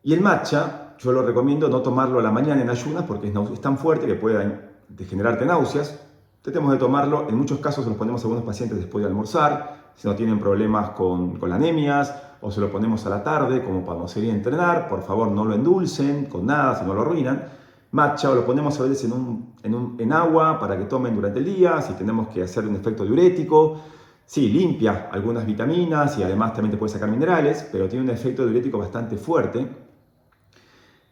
Y el matcha, yo lo recomiendo no tomarlo a la mañana en ayunas porque es tan fuerte que puede generarte náuseas. Tratemos de tomarlo, en muchos casos se los ponemos a algunos pacientes después de almorzar, si no tienen problemas con anemias, o se lo ponemos a la tarde como para no seguir a entrenar. Por favor, no lo endulcen con nada, si no lo arruinan. Matcha, o lo ponemos a veces en agua para que tomen durante el día, si tenemos que hacer un efecto diurético. Sí, limpia algunas vitaminas y además también te puede sacar minerales, pero tiene un efecto diurético bastante fuerte.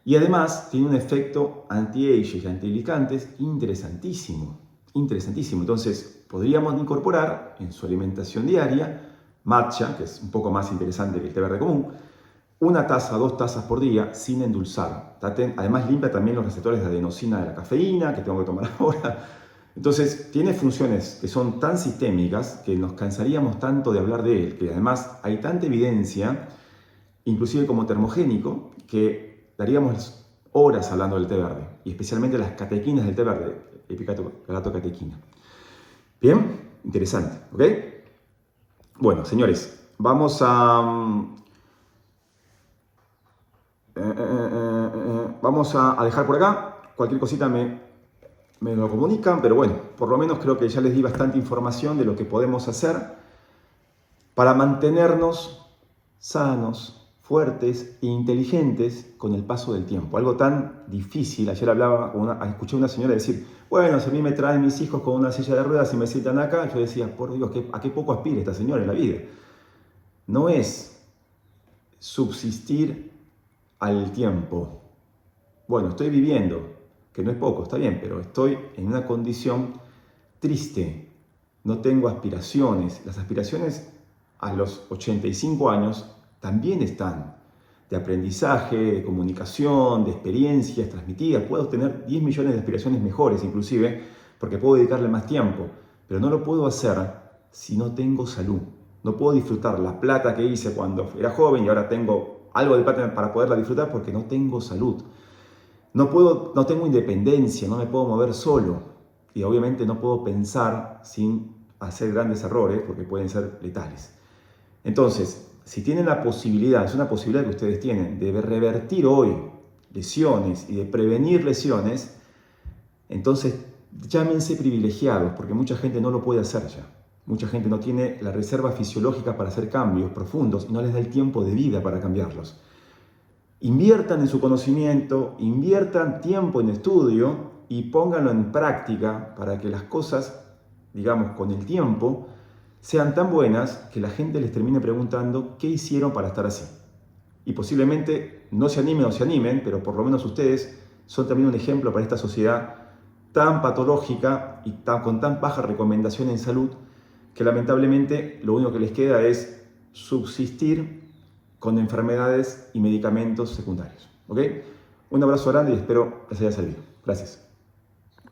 Y además tiene un efecto anti-age y antiglicantes interesantísimo. Interesantísimo. Entonces, podríamos incorporar en su alimentación diaria matcha, que es un poco más interesante que el té verde común, 1 taza, 2 tazas por día sin endulzar. Además limpia también los receptores de adenosina de la cafeína, que tengo que tomar ahora. Entonces tiene funciones que son tan sistémicas que nos cansaríamos tanto de hablar de él, que además hay tanta evidencia, inclusive como termogénico, que daríamos horas hablando del té verde, y especialmente las catequinas del té verde, epigalato-catequina. Bien, interesante, ¿ok? Bueno, señores, vamos a... vamos a dejar por acá. Cualquier cosita me lo comunican, pero bueno, por lo menos creo que ya les di bastante información de lo que podemos hacer para mantenernos sanos, fuertes e inteligentes con el paso del tiempo. Algo tan difícil. Ayer escuché a una señora decir, bueno, si a mí me traen mis hijos con una silla de ruedas y me sientan acá, yo decía, por Dios, ¿a qué poco aspira esta señora en la vida? No es subsistir al tiempo. Bueno, estoy viviendo, que no es poco, está bien, pero estoy en una condición triste. No tengo aspiraciones. Las aspiraciones a los 85 años también están de aprendizaje, de comunicación, de experiencias transmitidas. Puedo tener 10 millones de aspiraciones mejores inclusive, porque puedo dedicarle más tiempo, pero no lo puedo hacer si no tengo salud. No puedo disfrutar la plata que hice cuando era joven y ahora tengo algo de plata para poderla disfrutar porque no tengo salud. No tengo independencia, no me puedo mover solo y obviamente no puedo pensar sin hacer grandes errores porque pueden ser letales. Entonces, si tienen la posibilidad, es una posibilidad que ustedes tienen, de revertir hoy lesiones y de prevenir lesiones, entonces llámense privilegiados, porque mucha gente no lo puede hacer ya. Mucha gente no tiene la reserva fisiológica para hacer cambios profundos y no les da el tiempo de vida para cambiarlos. Inviertan en su conocimiento, inviertan tiempo en estudio y pónganlo en práctica para que las cosas, digamos, con el tiempo, sean tan buenas que la gente les termine preguntando qué hicieron para estar así. Y posiblemente no se animen, pero por lo menos ustedes son también un ejemplo para esta sociedad tan patológica y con tan baja recomendación en salud que lamentablemente lo único que les queda es subsistir con enfermedades y medicamentos secundarios. ¿Ok? Un abrazo grande y espero les haya servido. Gracias.